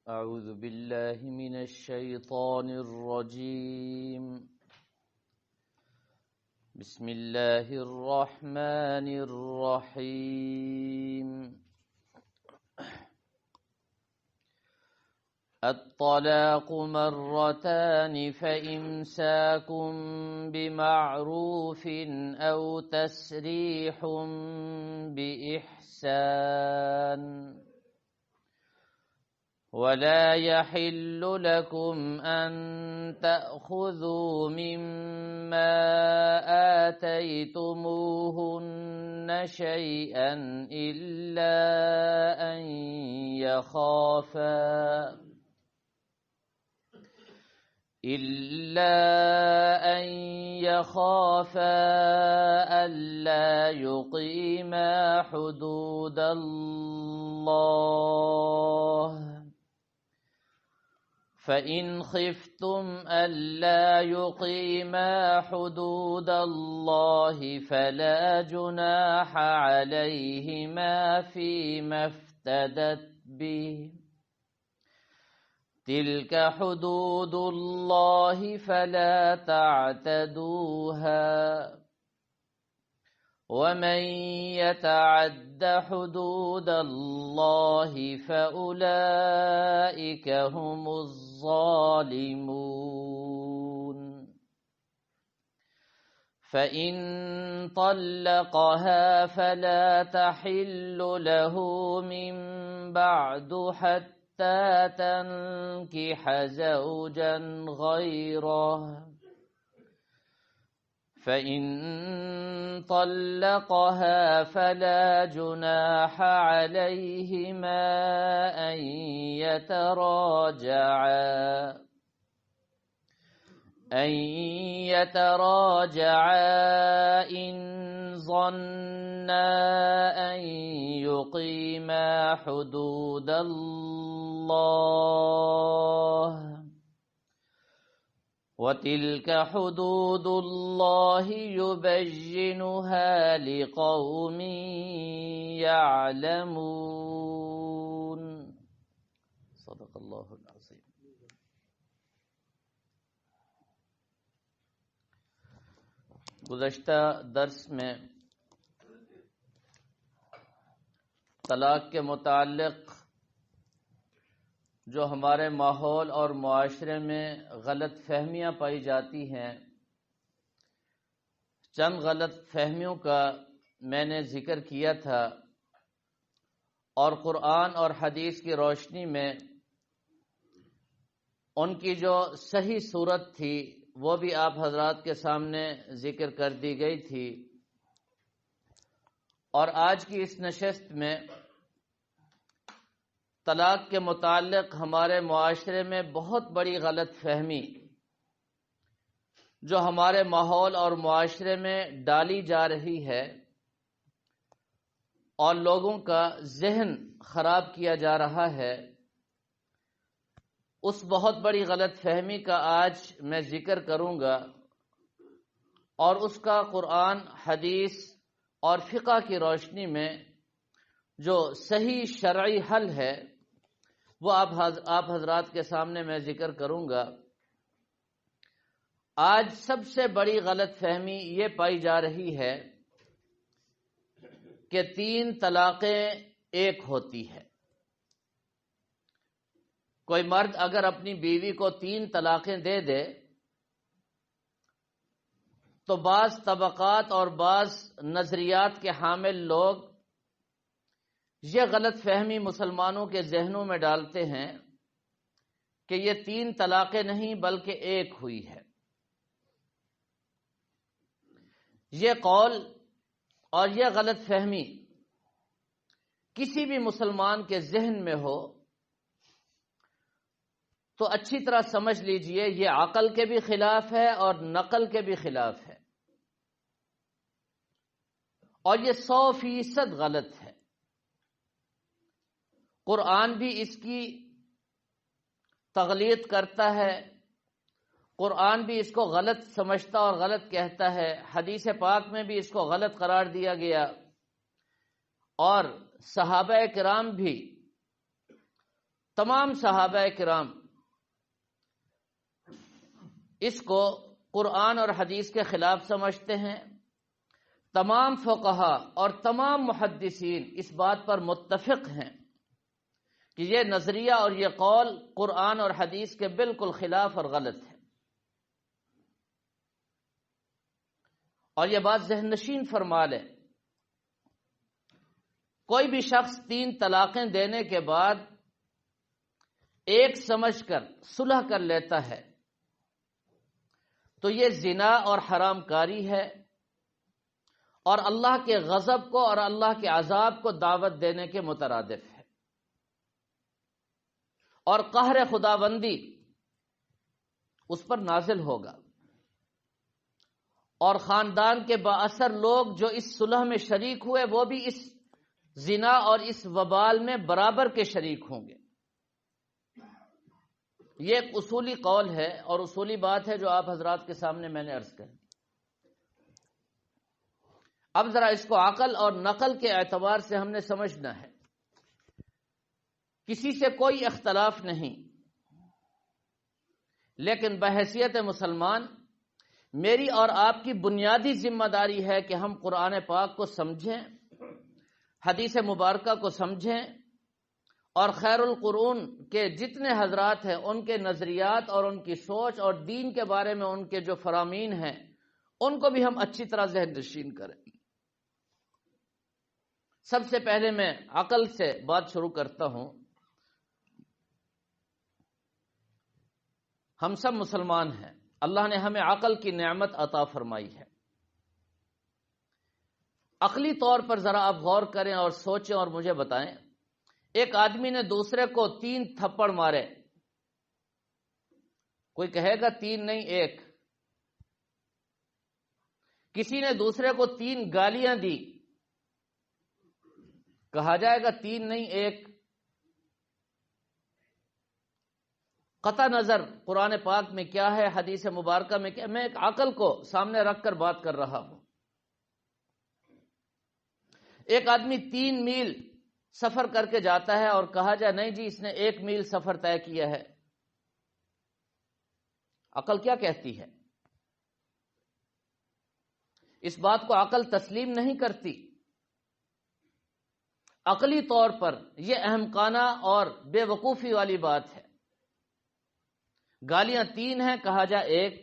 أعوذ بالله من الشيطان الرجيم. بسم الله الرحمن الرحيم. الطلاق مرتان فإمساك بمعروف أو تسريح بإحسان ولا يحل لكم أن تأخذوا مما آتيتموهن شيئا إلا أن يخافا ألا يقيما حدود الله، فإن خفتم ألا يقيما حدود الله فلا جناح عليهما فيما افتدت به، تلك حدود الله فلا تعتدوها، ومن يتعد حدود الله فأولئك هم الظالمون. فإن طلقها فلا تحل له من بعد حتى تنكح زوجا غيره، فإن طلقها فلا جناح عليهما أن يتراجعا إن ظنا أن يقيما حدود الله، وتلك حدود الله يبينها لقوم يعلمون. صدق اللہ العظیم. گزشتہ درس میں طلاق کے متعلق جو ہمارے ماحول اور معاشرے میں غلط فہمیاں پائی جاتی ہیں، چند غلط فہمیوں کا میں نے ذکر کیا تھا، اور قرآن اور حدیث کی روشنی میں ان کی جو صحیح صورت تھی وہ بھی آپ حضرات کے سامنے ذکر کر دی گئی تھی. اور آج کی اس نشست میں طلاق کے متعلق ہمارے معاشرے میں بہت بڑی غلط فہمی جو ہمارے ماحول اور معاشرے میں ڈالی جا رہی ہے اور لوگوں کا ذہن خراب کیا جا رہا ہے، اس بہت بڑی غلط فہمی کا آج میں ذکر کروں گا، اور اس کا قرآن، حدیث اور فقہ کی روشنی میں جو صحیح شرعی حل ہے وہ آپ حضرات کے سامنے میں ذکر کروں گا. آج سب سے بڑی غلط فہمی یہ پائی جا رہی ہے کہ 3 طلاقیں ایک ہوتی ہے. کوئی مرد اگر اپنی بیوی کو 3 طلاقیں دے دے تو بعض طبقات اور بعض نظریات کے حامل لوگ یہ غلط فہمی مسلمانوں کے ذہنوں میں ڈالتے ہیں کہ یہ 3 طلاقیں نہیں بلکہ ایک ہوئی ہے. یہ قول اور یہ غلط فہمی کسی بھی مسلمان کے ذہن میں ہو تو اچھی طرح سمجھ لیجئے یہ عقل کے بھی خلاف ہے اور نقل کے بھی خلاف ہے، اور یہ 100% غلط ہے. قرآن بھی اس کی تغلیط کرتا ہے، قرآن بھی اس کو غلط سمجھتا اور غلط کہتا ہے، حدیث پاک میں بھی اس کو غلط قرار دیا گیا، اور صحابہ کرام بھی تمام صحابہ کرام اس کو قرآن اور حدیث کے خلاف سمجھتے ہیں. تمام فقہا اور تمام محدثین اس بات پر متفق ہیں کہ یہ نظریہ اور یہ قول قرآن اور حدیث کے بالکل خلاف اور غلط ہے. اور یہ بات ذہن نشین فرما لیں، کوئی بھی شخص 3 طلاقیں دینے کے بعد ایک سمجھ کر صلح کر لیتا ہے تو یہ زنا اور حرام کاری ہے، اور اللہ کے غضب کو اور اللہ کے عذاب کو دعوت دینے کے مترادف ہے، اور قہر خداوندی اس پر نازل ہوگا، اور خاندان کے بااثر لوگ جو اس صلح میں شریک ہوئے وہ بھی اس زنا اور اس وبال میں برابر کے شریک ہوں گے. یہ ایک اصولی قول ہے اور اصولی بات ہے جو آپ حضرات کے سامنے میں نے عرض کر دی. اب ذرا اس کو عقل اور نقل کے اعتبار سے ہم نے سمجھنا ہے. کسی سے کوئی اختلاف نہیں، لیکن بحیثیت مسلمان میری اور آپ کی بنیادی ذمہ داری ہے کہ ہم قرآن پاک کو سمجھیں، حدیث مبارکہ کو سمجھیں، اور خیر القرون کے جتنے حضرات ہیں ان کے نظریات اور ان کی سوچ اور دین کے بارے میں ان کے جو فرامین ہیں ان کو بھی ہم اچھی طرح ذہن نشین کریں. سب سے پہلے میں عقل سے بات شروع کرتا ہوں. ہم سب مسلمان ہیں، اللہ نے ہمیں عقل کی نعمت عطا فرمائی ہے. عقلی طور پر ذرا آپ غور کریں اور سوچیں اور مجھے بتائیں، ایک آدمی نے دوسرے کو 3 تھپڑ مارے، کوئی کہے گا 3 نہیں 1. کسی نے دوسرے کو 3 گالیاں دی، کہا جائے گا 3 نہیں 1. قطع نظر قرآن پاک میں کیا ہے، حدیث مبارکہ میں کیا، میں ایک عقل کو سامنے رکھ کر بات کر رہا ہوں. ایک آدمی 3 میل سفر کر کے جاتا ہے اور کہا جائے نہیں جی اس نے 1 میل سفر طے کیا ہے، عقل کیا کہتی ہے؟ اس بات کو عقل تسلیم نہیں کرتی. عقلی طور پر یہ احمقانہ اور بے وقوفی والی بات ہے. گالیاں 3 ہیں، کہا جائے 1،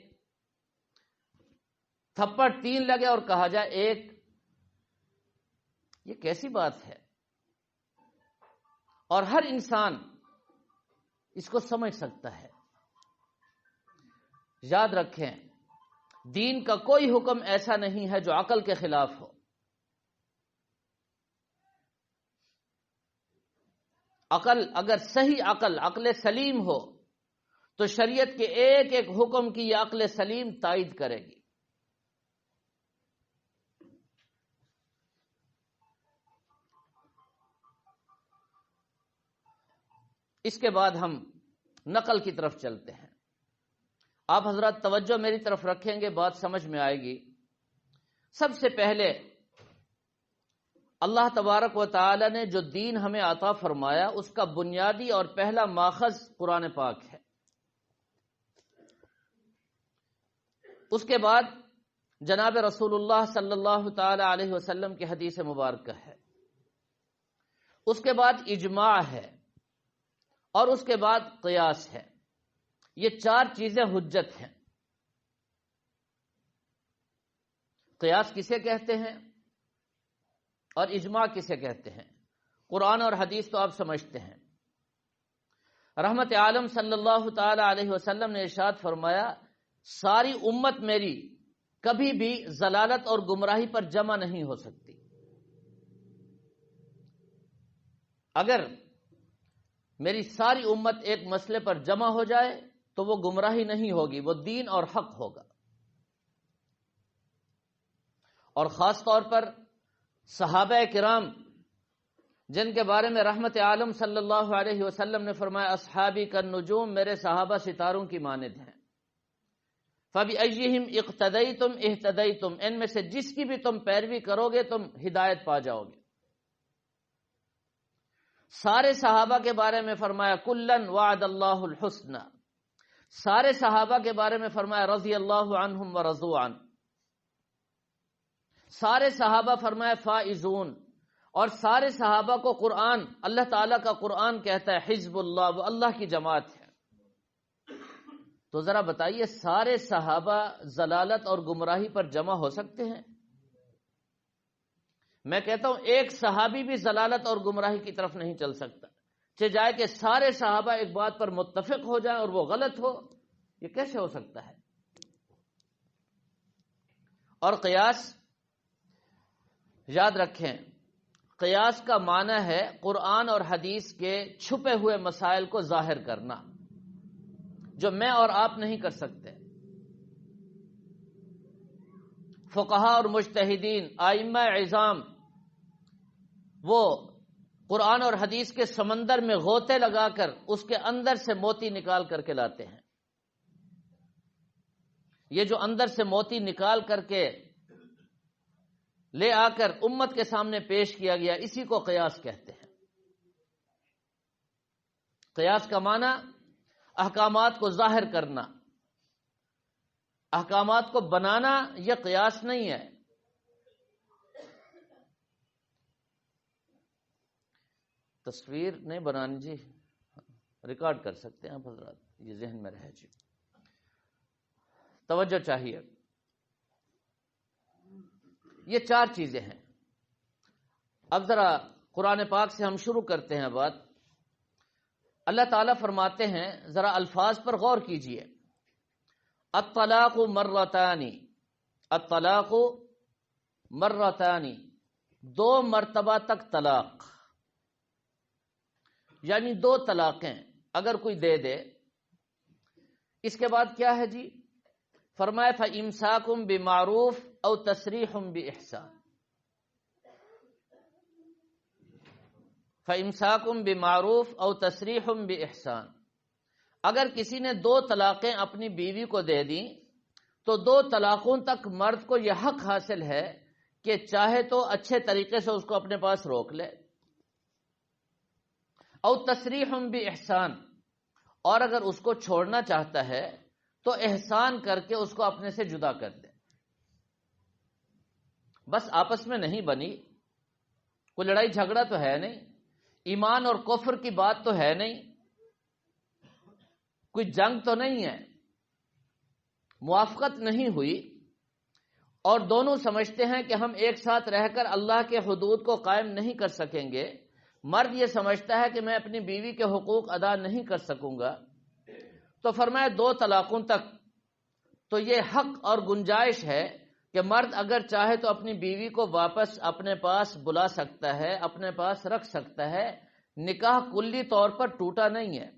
تھپڑ 3 لگے اور کہا جائے 1. یہ کیسی بات ہے؟ اور ہر انسان اس کو سمجھ سکتا ہے. یاد رکھیں، دین کا کوئی حکم ایسا نہیں ہے جو عقل کے خلاف ہو. عقل اگر صحیح عقل سلیم ہو تو شریعت کے ایک ایک حکم کی یہ عقل سلیم تائید کرے گی. اس کے بعد ہم نقل کی طرف چلتے ہیں. آپ حضرات توجہ میری طرف رکھیں گے، بات سمجھ میں آئے گی. سب سے پہلے اللہ تبارک و تعالی نے جو دین ہمیں عطا فرمایا اس کا بنیادی اور پہلا ماخذ قرآن پاک ہے. اس کے بعد جناب رسول اللہ صلی اللہ تعالی علیہ وسلم کی حدیث مبارکہ ہے. اس کے بعد اجماع ہے، اور اس کے بعد قیاس ہے. یہ 4 چیزیں حجت ہیں. قیاس کسے کہتے ہیں اور اجماع کسے کہتے ہیں؟ قرآن اور حدیث تو آپ سمجھتے ہیں. رحمت عالم صلی اللہ تعالی علیہ وسلم نے ارشاد فرمایا، ساری امت میری کبھی بھی ضلالت اور گمراہی پر جمع نہیں ہو سکتی. اگر میری ساری امت ایک مسئلے پر جمع ہو جائے تو وہ گمراہی نہیں ہوگی، وہ دین اور حق ہوگا. اور خاص طور پر صحابہ کرام جن کے بارے میں رحمت عالم صلی اللہ علیہ وسلم نے فرمایا اصحابی کالنجوم، میرے صحابہ ستاروں کی مانند ہیں. فَبِأَيِّهِمْ اِقْتَدَيْتُمْ اِهْتَدَيْتُمْ، ان میں سے جس کی بھی تم پیروی کرو گے تم ہدایت پا جاؤ گے. سارے صحابہ کے بارے میں فرمایا کلن وعد اللہ الحسنى، سارے صحابہ کے بارے میں فرمایا رضی اللہ عنہم ورضوا عنہ، سارے صحابہ فرمایا فائزون، اور سارے صحابہ کو قرآن، اللہ تعالیٰ کا قرآن کہتا ہے حزب اللہ، وہ اللہ کی جماعت ہے۔ تو ذرا بتائیے سارے صحابہ ضلالت اور گمراہی پر جمع ہو سکتے ہیں؟ میں کہتا ہوں ایک صحابی بھی ضلالت اور گمراہی کی طرف نہیں چل سکتا، چاہے جائے کہ سارے صحابہ ایک بات پر متفق ہو جائیں اور وہ غلط ہو، یہ کیسے ہو سکتا ہے؟ اور قیاس یاد رکھیں، قیاس کا معنی ہے قرآن اور حدیث کے چھپے ہوئے مسائل کو ظاہر کرنا، جو میں اور آپ نہیں کر سکتے۔ فقہا اور مجتہدین، ائمہ عظام، وہ قرآن اور حدیث کے سمندر میں غوطے لگا کر اس کے اندر سے موتی نکال کر کے لاتے ہیں۔ یہ جو اندر سے موتی نکال کر کے لے آ کر امت کے سامنے پیش کیا گیا، اسی کو قیاس کہتے ہیں۔ قیاس کا معنی احکامات کو ظاہر کرنا، احکامات کو بنانا، یہ قیاس نہیں ہے۔ تصویر نہیں بنانی جی، ریکارڈ کر سکتے ہیں آپ حضرات، یہ ذہن میں رہے جی، توجہ چاہیے۔ یہ چار چیزیں ہیں۔ اب ذرا قرآن پاک سے ہم شروع کرتے ہیں بات۔ اللہ تعالیٰ فرماتے ہیں، ذرا الفاظ پر غور کیجئے، الطلاق مرتان، الطلاق مرتان، 2 مرتبہ تک طلاق، یعنی 2 طلاقیں اگر کوئی دے دے، اس کے بعد کیا ہے جی؟ فرمایا فَإِمْسَاكٌ بِمَعْرُوفٍ أَوْ تَسْرِيحٌ بِإِحْسَانٍ، فَإِمْسَاكٌ بِمَعْرُوفٍ أَوْ تَسْرِيحٌ بِإِحْسَانٍ، اگر کسی نے 2 طلاقیں اپنی بیوی کو دے دیں تو 2 طلاقوں تک مرد کو یہ حق حاصل ہے کہ چاہے تو اچھے طریقے سے اس کو اپنے پاس روک لے، او تصریح باحسان، اور اگر اس کو چھوڑنا چاہتا ہے تو احسان کر کے اس کو اپنے سے جدا کر دے۔ بس آپس میں نہیں بنی، کوئی لڑائی جھگڑا تو ہے نہیں، ایمان اور کفر کی بات تو ہے نہیں، کوئی جنگ تو نہیں ہے، موافقت نہیں ہوئی، اور دونوں سمجھتے ہیں کہ ہم ایک ساتھ رہ کر اللہ کے حدود کو قائم نہیں کر سکیں گے، مرد یہ سمجھتا ہے کہ میں اپنی بیوی کے حقوق ادا نہیں کر سکوں گا، تو فرمایا 2 طلاقوں تک تو یہ حق اور گنجائش ہے کہ مرد اگر چاہے تو اپنی بیوی کو واپس اپنے پاس بلا سکتا ہے، اپنے پاس رکھ سکتا ہے، نکاح کلی طور پر ٹوٹا نہیں ہے۔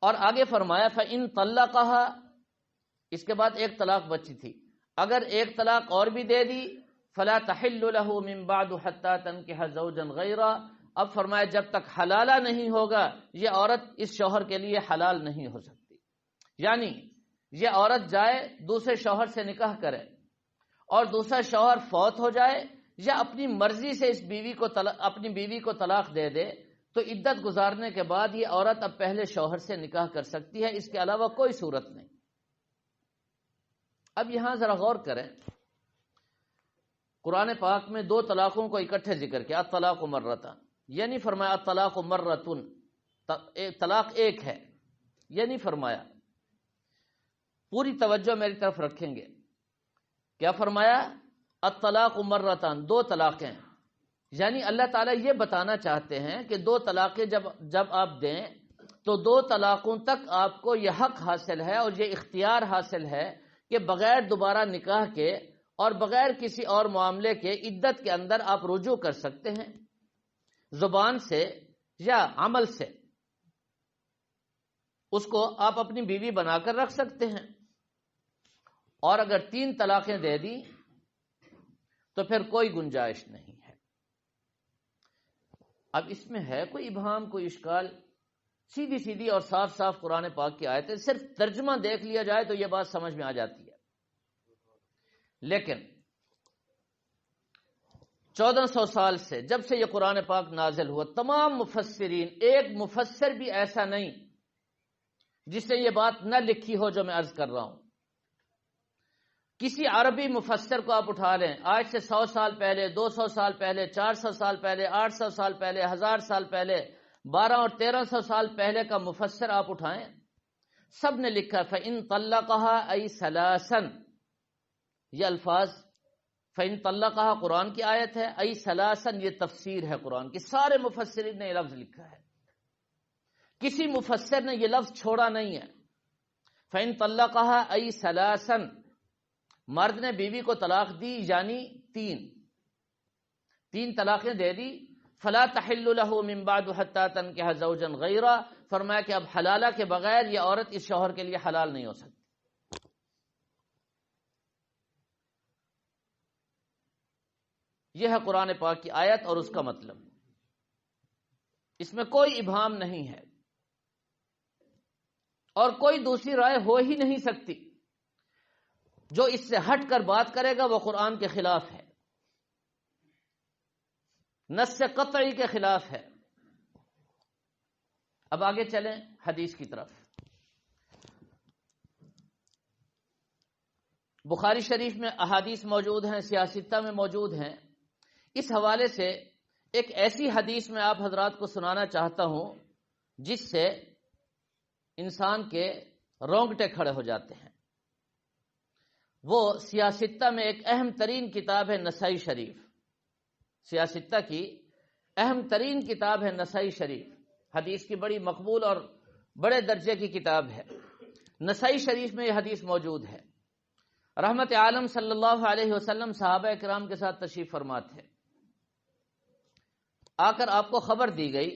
اور آگے فرمایا فَإِن طَلَّقَهَا، اس کے بعد 1 طلاق بچی تھی، اگر 1 طلاق اور بھی دے دی فَلَا تَحِلُّ لَهُ مِن بَعْدُ حَتَّى تَنكِحَ زَوْجًا غَيْرَهُ، اب فرمایا جب تک حلالہ نہیں ہوگا یہ عورت اس شوہر کے لیے حلال نہیں ہو سکتی، یعنی یہ عورت جائے دوسرے شوہر سے نکاح کرے اور دوسرا شوہر فوت ہو جائے یا اپنی مرضی سے اپنی بیوی کو طلاق دے دے تو عدت گزارنے کے بعد یہ عورت اب پہلے شوہر سے نکاح کر سکتی ہے، اس کے علاوہ کوئی صورت نہیں۔ اب یہاں ذرا غور کریں، قرآن پاک میں 2 طلاقوں کو اکٹھے ذکر کیا، الطلاق مرتان، یہ نہیں فرمایا الطلاق مرتن، طلاق 1 ہے، یہ نہیں فرمایا۔ پوری توجہ میری طرف رکھیں گے، کیا فرمایا؟ الطلاق مرتان، 2 طلاقیں، یعنی اللہ تعالیٰ یہ بتانا چاہتے ہیں کہ 2 طلاقیں جب آپ دیں تو 2 طلاقوں تک آپ کو یہ حق حاصل ہے اور یہ اختیار حاصل ہے کہ بغیر دوبارہ نکاح کے اور بغیر کسی اور معاملے کے عدت کے اندر آپ رجوع کر سکتے ہیں، زبان سے یا عمل سے اس کو آپ اپنی بیوی بنا کر رکھ سکتے ہیں۔ اور اگر 3 طلاقیں دے دی تو پھر کوئی گنجائش نہیں ہے۔ اب اس میں ہے کوئی ابہام، کوئی اشکال؟ سیدھی اور صاف صاف قرآن پاک کی آیت ہے، صرف ترجمہ دیکھ لیا جائے تو یہ بات سمجھ میں آ جاتی ہے۔ لیکن 1400 سال سے جب سے یہ قرآن پاک نازل ہوا، تمام مفسرین، ایک مفسر بھی ایسا نہیں جس نے یہ بات نہ لکھی ہو جو میں عرض کر رہا ہوں۔ کسی عربی مفسر کو آپ اٹھا لیں، آج سے 100 سال پہلے، 200 سال پہلے، 400 سال پہلے، 800 سال پہلے، 1000 سال پہلے، 12 اور 1300 سال پہلے کا مفسر آپ اٹھائیں، سب نے لکھا فَإِن طَلَّقَهَا أَيْ سَلَاسًا، یہ الفاظ فَإِن طَلَّقَهَا قرآن کی آیت ہے، أَيْ سَلَاسًا یہ تفسیر ہے قرآن کی، سارے مفسرین نے یہ لفظ لکھا ہے، کسی مفسر نے یہ لفظ چھوڑا نہیں ہے۔ فَإِن طَلَّقَهَا أَيْ سَلَاسًا، مرد نے بیوی کو طلاق دی یعنی تین طلاقیں دے دی، فلا تحل له من بعد حتى تنكح زوجا غيره، فرمایا کہ اب حلالہ کے بغیر یہ عورت اس شوہر کے لیے حلال نہیں ہو سکتی۔ یہ ہے قرآن پاک کی آیت اور اس کا مطلب، اس میں کوئی ابہام نہیں ہے اور کوئی دوسری رائے ہو ہی نہیں سکتی۔ جو اس سے ہٹ کر بات کرے گا وہ قرآن کے خلاف ہے، نص قطعی کے خلاف ہے۔ اب آگے چلیں حدیث کی طرف۔ بخاری شریف میں احادیث موجود ہیں، سیاستہ میں موجود ہیں۔ اس حوالے سے ایک ایسی حدیث میں آپ حضرات کو سنانا چاہتا ہوں جس سے انسان کے رونگٹے کھڑے ہو جاتے ہیں۔ وہ سیاستہ میں ایک اہم ترین کتاب ہے نسائی شریف، سیاستہ کی اہم ترین کتاب ہے نسائی شریف، حدیث کی بڑی مقبول اور بڑے درجے کی کتاب ہے۔ نسائی شریف میں یہ حدیث موجود ہے۔ رحمت عالم صلی اللہ علیہ وسلم صحابہ کرام کے ساتھ تشریف فرما تھے، آ کر آپ کو خبر دی گئی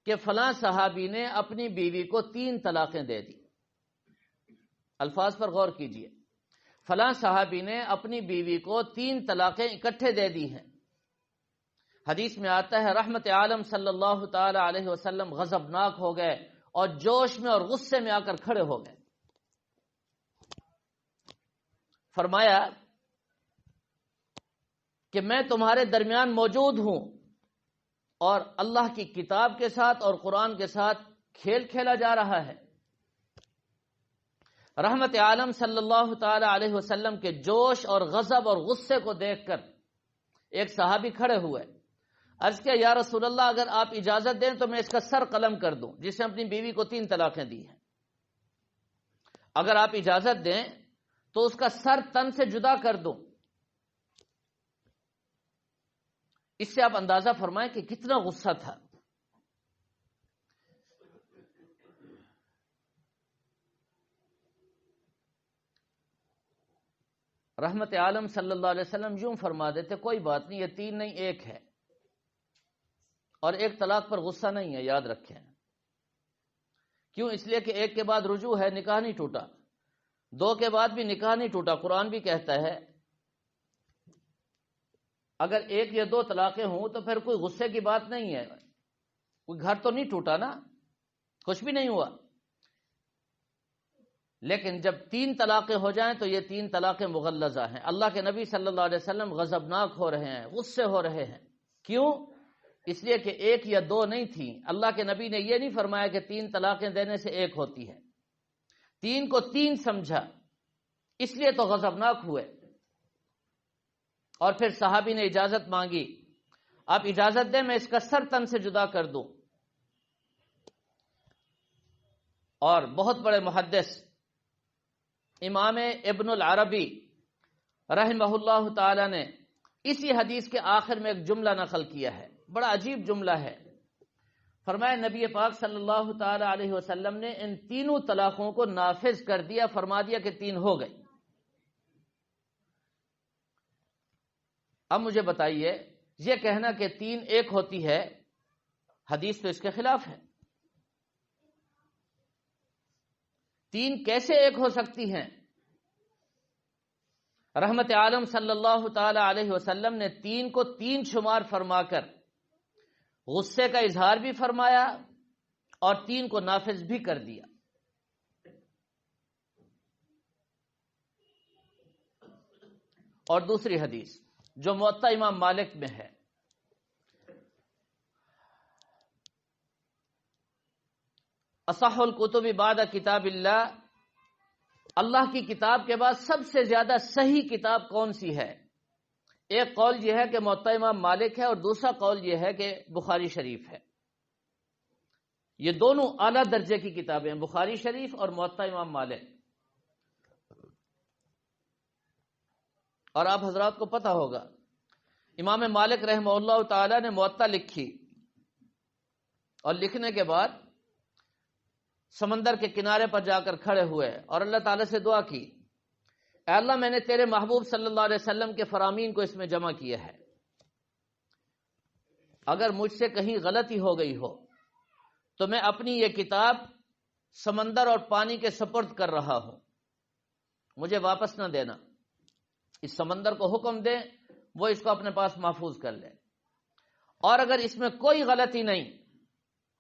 کہ فلاں صحابی نے اپنی بیوی کو 3 طلاقیں دے دی۔ الفاظ پر غور کیجئے، فلاں صحابی نے اپنی بیوی کو 3 طلاقیں اکٹھے دے دی ہیں۔ حدیث میں آتا ہے رحمت عالم صلی اللہ تعالی علیہ وسلم غضبناک ہو گئے اور جوش میں اور غصے میں آ کر کھڑے ہو گئے۔ فرمایا کہ میں تمہارے درمیان موجود ہوں اور اللہ کی کتاب کے ساتھ اور قرآن کے ساتھ کھیل کھیلا جا رہا ہے۔ رحمت عالم صلی اللہ تعالی علیہ وسلم کے جوش اور غضب اور غصے کو دیکھ کر ایک صحابی کھڑے ہوئے، عرض کیا یا رسول اللہ اگر آپ اجازت دیں تو میں اس کا سر قلم کر دوں، جس نے اپنی بیوی کو 3 طلاقیں دی ہیں۔ اگر آپ اجازت دیں تو اس کا سر تن سے جدا کر دوں۔ اس سے آپ اندازہ فرمائیں کہ کتنا غصہ تھا۔ رحمت عالم صلی اللہ علیہ وسلم یوں فرما دیتے کوئی بات نہیں، یہ 3 نہیں 1 ہے، اور 1 طلاق پر غصہ نہیں ہے، یاد رکھیں۔ کیوں؟ اس لیے کہ 1 کے بعد رجوع ہے، نکاح نہیں ٹوٹا، 2 کے بعد بھی نکاح نہیں ٹوٹا۔ قرآن بھی کہتا ہے اگر 1 یا 2 طلاقیں ہوں تو پھر کوئی غصے کی بات نہیں ہے، کوئی گھر تو نہیں ٹوٹا نا، کچھ بھی نہیں ہوا۔ لیکن جب 3 طلاقیں ہو جائیں تو یہ 3 طلاقیں مغلظہ ہیں۔ اللہ کے نبی صلی اللہ علیہ وسلم غضبناک ہو رہے ہیں، غصے ہو رہے ہیں۔ کیوں؟ اس لیے کہ 1 یا 2 نہیں تھیں۔ اللہ کے نبی نے یہ نہیں فرمایا کہ 3 طلاقیں دینے سے 1 ہوتی ہے، 3 کو 3 سمجھا، اس لیے تو غضبناک ہوئے۔ اور پھر صحابی نے اجازت مانگی، آپ اجازت دیں میں اس کا سر تن سے جدا کر دوں۔ اور بہت بڑے محدث امام ابن العربی رحمہ اللہ تعالی نے اسی حدیث کے آخر میں ایک جملہ نقل کیا ہے، بڑا عجیب جملہ ہے۔ فرمایا نبی پاک صلی اللہ تعالی علیہ وسلم نے ان 3 طلاقوں کو نافذ کر دیا، فرما دیا کہ 3 ہو گئی۔ اب مجھے بتائیے یہ کہنا کہ 3 1 ہوتی ہے، حدیث تو اس کے خلاف ہے۔ 3 کیسے 1 ہو سکتی ہیں؟ رحمت عالم صلی اللہ تعالی علیہ وسلم نے 3 کو 3 شمار فرما کر غصے کا اظہار بھی فرمایا اور 3 کو نافذ بھی کر دیا۔ اور دوسری حدیث جو موطا امام مالک میں ہے۔ اصح الکتب بعد کتاب اللہ کی کتاب کے بعد سب سے زیادہ صحیح کتاب کون سی ہے؟ ایک قول یہ ہے کہ موطا امام مالک ہے، اور دوسرا قول یہ ہے کہ بخاری شریف ہے۔ یہ دونوں اعلیٰ درجے کی کتابیں ہیں، بخاری شریف اور موطا امام مالک۔ اور آپ حضرات کو پتہ ہوگا، امام مالک رحمہ اللہ تعالی نے موطا لکھی، اور لکھنے کے بعد سمندر کے کنارے پر جا کر کھڑے ہوئے اور اللہ تعالی سے دعا کی، اے اللہ میں نے تیرے محبوب صلی اللہ علیہ وسلم کے فرامین کو اس میں جمع کیا ہے، اگر مجھ سے کہیں غلطی ہو گئی ہو تو میں اپنی یہ کتاب سمندر اور پانی کے سپرد کر رہا ہوں، مجھے واپس نہ دینا، اس سمندر کو حکم دے وہ اس کو اپنے پاس محفوظ کر لے، اور اگر اس میں کوئی غلطی نہیں،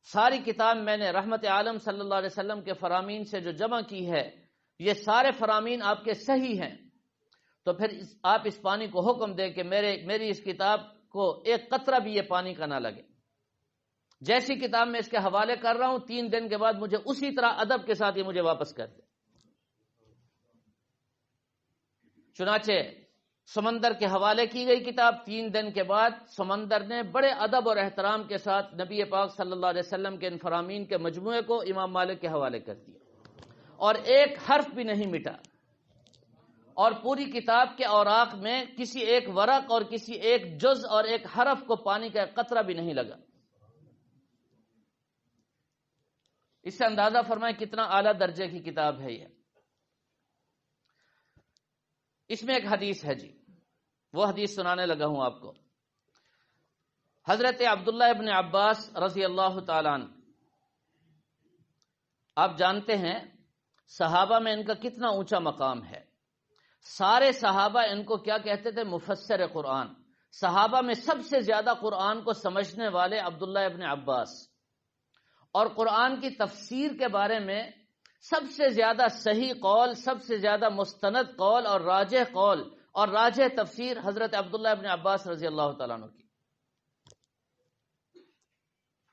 ساری کتاب میں نے رحمت عالم صلی اللہ علیہ وسلم کے فرامین سے جو جمع کی ہے، یہ سارے فرامین آپ کے صحیح ہیں، تو پھر آپ اس پانی کو حکم دیں کہ میری اس کتاب کو ایک قطرہ بھی یہ پانی کا نہ لگے، جیسی کتاب میں اس کے حوالے کر رہا ہوں 3 دن کے بعد مجھے اسی طرح ادب کے ساتھ یہ مجھے واپس کر دے۔ چنانچہ سمندر کے حوالے کی گئی کتاب، 3 دن کے بعد سمندر نے بڑے ادب اور احترام کے ساتھ نبی پاک صلی اللہ علیہ وسلم کے ان فرامین کے مجموعے کو امام مالک کے حوالے کر دیا، اور ایک حرف بھی نہیں مٹا، اور پوری کتاب کے اوراق میں کسی ایک ورق اور کسی ایک جز اور ایک حرف کو پانی کا ایک قطرہ بھی نہیں لگا۔ اس سے اندازہ فرمائیں کتنا اعلیٰ درجے کی کتاب ہے یہ۔ اس میں ایک حدیث ہے جی، وہ حدیث سنانے لگا ہوں آپ کو۔ حضرت عبداللہ ابن عباس رضی اللہ تعالیٰ عنہ، آپ جانتے ہیں صحابہ میں ان کا کتنا اونچا مقام ہے، سارے صحابہ ان کو کیا کہتے تھے؟ مفسر قرآن۔ صحابہ میں سب سے زیادہ قرآن کو سمجھنے والے عبداللہ ابن عباس، اور قرآن کی تفسیر کے بارے میں سب سے زیادہ صحیح قول، سب سے زیادہ مستند قول اور راجح قول اور راجح تفسیر حضرت عبداللہ ابن عباس رضی اللہ تعالیٰ عنہ کی۔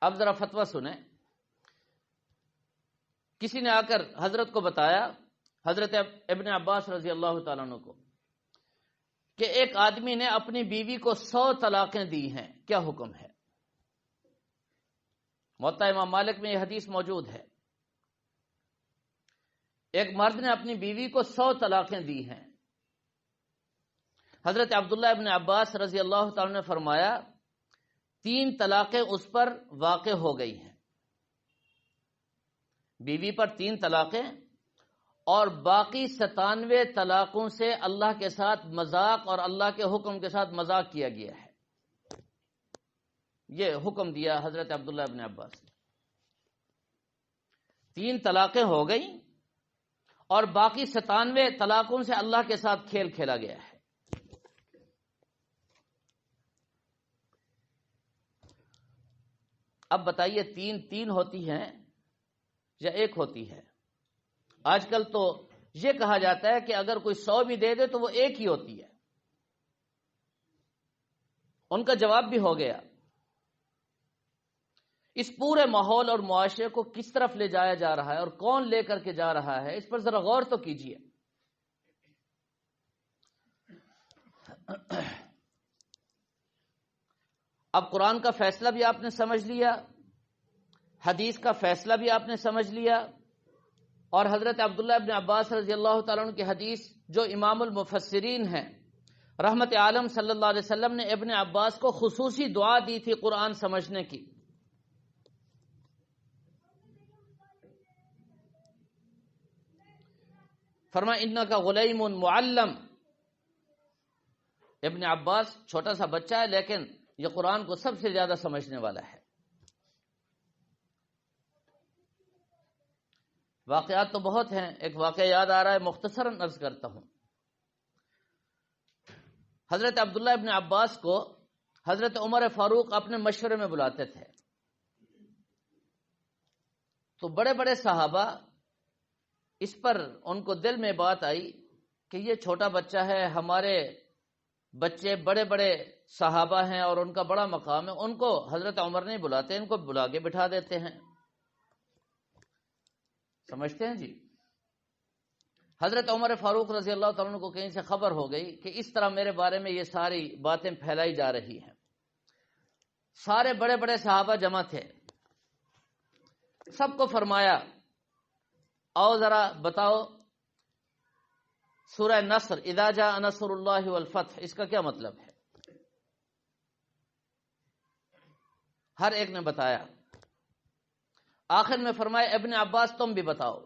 اب ذرا فتویٰ سنیں، کسی نے آ کر حضرت کو بتایا، حضرت ابن عباس رضی اللہ تعالیٰ عنہ کو، کہ ایک آدمی نے اپنی بیوی کو 100 طلاقیں دی ہیں، کیا حکم ہے؟ موطا امام مالک میں یہ حدیث موجود ہے، ایک مرد نے اپنی بیوی کو 100 طلاقیں دی ہیں۔ حضرت عبداللہ ابن عباس رضی اللہ تعالیٰ نے فرمایا 3 طلاقیں اس پر واقع ہو گئی ہیں، بیوی پر 3 طلاقیں، اور باقی 97 طلاقوں سے اللہ کے ساتھ مذاق اور اللہ کے حکم کے ساتھ مذاق کیا گیا ہے۔ یہ حکم دیا حضرت عبداللہ ابن عباس نے، 3 طلاقیں ہو گئیں اور باقی 97 طلاقوں سے اللہ کے ساتھ کھیل کھیلا گیا ہے۔ اب بتائیے 3 ہوتی ہیں یا 1 ہوتی ہے؟ آج کل تو یہ کہا جاتا ہے کہ اگر کوئی 100 بھی دے دے تو وہ 1 ہی ہوتی ہے۔ ان کا جواب بھی ہو گیا۔ اس پورے ماحول اور معاشرے کو کس طرف لے جایا جا رہا ہے اور کون لے کر کے جا رہا ہے، اس پر ذرا غور تو کیجیے۔ اب قرآن کا فیصلہ بھی آپ نے سمجھ لیا، حدیث کا فیصلہ بھی آپ نے سمجھ لیا، اور حضرت عبداللہ ابن عباس رضی اللہ تعالیٰ عنہ کی حدیث جو امام المفسرین ہیں، رحمت عالم صلی اللہ علیہ وسلم نے ابن عباس کو خصوصی دعا دی تھی قرآن سمجھنے کی۔ فرمایا انکا غلیم معلم، ابن عباس چھوٹا سا بچہ ہے لیکن یہ قرآن کو سب سے زیادہ سمجھنے والا ہے۔ واقعات تو بہت ہیں، ایک واقعہ یاد آ رہا ہے، مختصراً عرض کرتا ہوں۔ حضرت عبداللہ ابن عباس کو حضرت عمر فاروق اپنے مشورے میں بلاتے تھے، تو بڑے بڑے صحابہ اس پر ان کو دل میں بات آئی کہ یہ چھوٹا بچہ ہے، ہمارے بچے بڑے بڑے صحابہ ہیں اور ان کا بڑا مقام ہے، ان کو حضرت عمر نہیں بلاتے، ان کو بلا کے بٹھا دیتے ہیں. سمجھتے ہیں جی؟ حضرت عمر فاروق رضی اللہ تعالیٰ عنہ کو کہیں سے خبر ہو گئی کہ اس طرح میرے بارے میں یہ ساری باتیں پھیلائی جا رہی ہیں. سارے بڑے بڑے صحابہ جمع تھے، سب کو فرمایا آؤ ذرا بتاؤ سورہ نصر اذا جاء نصر اللہ والفتح اس کا کیا مطلب ہے. ہر ایک نے بتایا. آخر میں فرمایا ابن عباس تم بھی بتاؤ.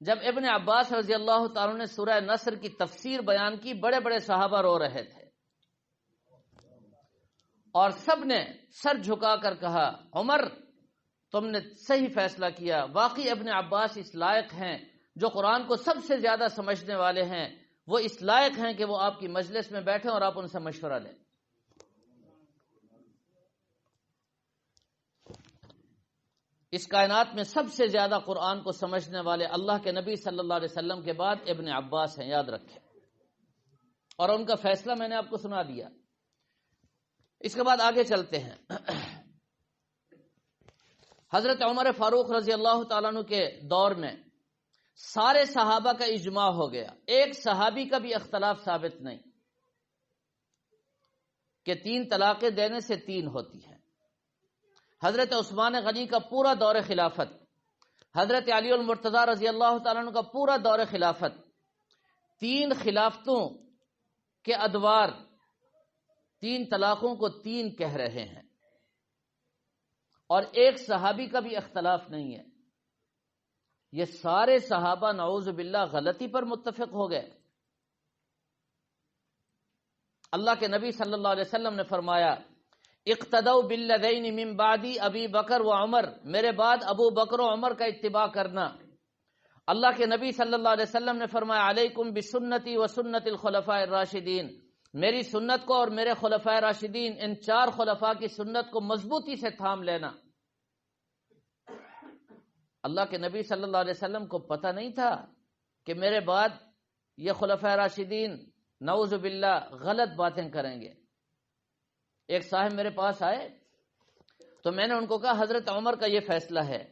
جب ابن عباس رضی اللہ تعالیٰ نے سورہ نصر کی تفسیر بیان کی، بڑے بڑے صحابہ رو رہے تھے اور سب نے سر جھکا کر کہا عمر تم نے صحیح فیصلہ کیا، واقعی ابن عباس اس لائق ہیں، جو قرآن کو سب سے زیادہ سمجھنے والے ہیں، وہ اس لائق ہیں کہ وہ آپ کی مجلس میں بیٹھیں اور آپ ان سے مشورہ لیں. اس کائنات میں سب سے زیادہ قرآن کو سمجھنے والے اللہ کے نبی صلی اللہ علیہ وسلم کے بعد ابن عباس ہیں، یاد رکھیں. اور ان کا فیصلہ میں نے آپ کو سنا دیا. اس کے بعد آگے چلتے ہیں. حضرت عمر فاروق رضی اللہ تعالیٰ عنہ کے دور میں سارے صحابہ کا اجماع ہو گیا، ایک صحابی کا بھی اختلاف ثابت نہیں کہ 3 طلاقیں دینے سے 3 ہوتی ہیں. حضرت عثمان غنی کا پورا دور خلافت، حضرت علی المرتضی رضی اللہ تعالیٰ عنہ کا پورا دور خلافت، 3 خلافتوں کے ادوار 3 طلاقوں کو 3 کہہ رہے ہیں، اور ایک صحابی کا بھی اختلاف نہیں ہے. یہ سارے صحابہ نعوذ باللہ غلطی پر متفق ہو گئے. اللہ کے نبی صلی اللہ علیہ وسلم نے فرمایا اقتدوا بالذین من بعدی ابی بکر و عمر، میرے بعد ابو بکر و عمر کا اتباع کرنا. اللہ کے نبی صلی اللہ علیہ وسلم نے فرمایا علیکم بسنتی و سنت الخلفاء الراشدین، میری سنت کو اور میرے خلفاء راشدین، ان 4 خلفاء کی سنت کو مضبوطی سے تھام لینا. اللہ کے نبی صلی اللہ علیہ وسلم کو پتہ نہیں تھا کہ میرے بعد یہ خلفاء راشدین نعوذ باللہ غلط باتیں کریں گے. ایک صاحب میرے پاس آئے تو میں نے ان کو کہا حضرت عمر کا یہ فیصلہ ہے،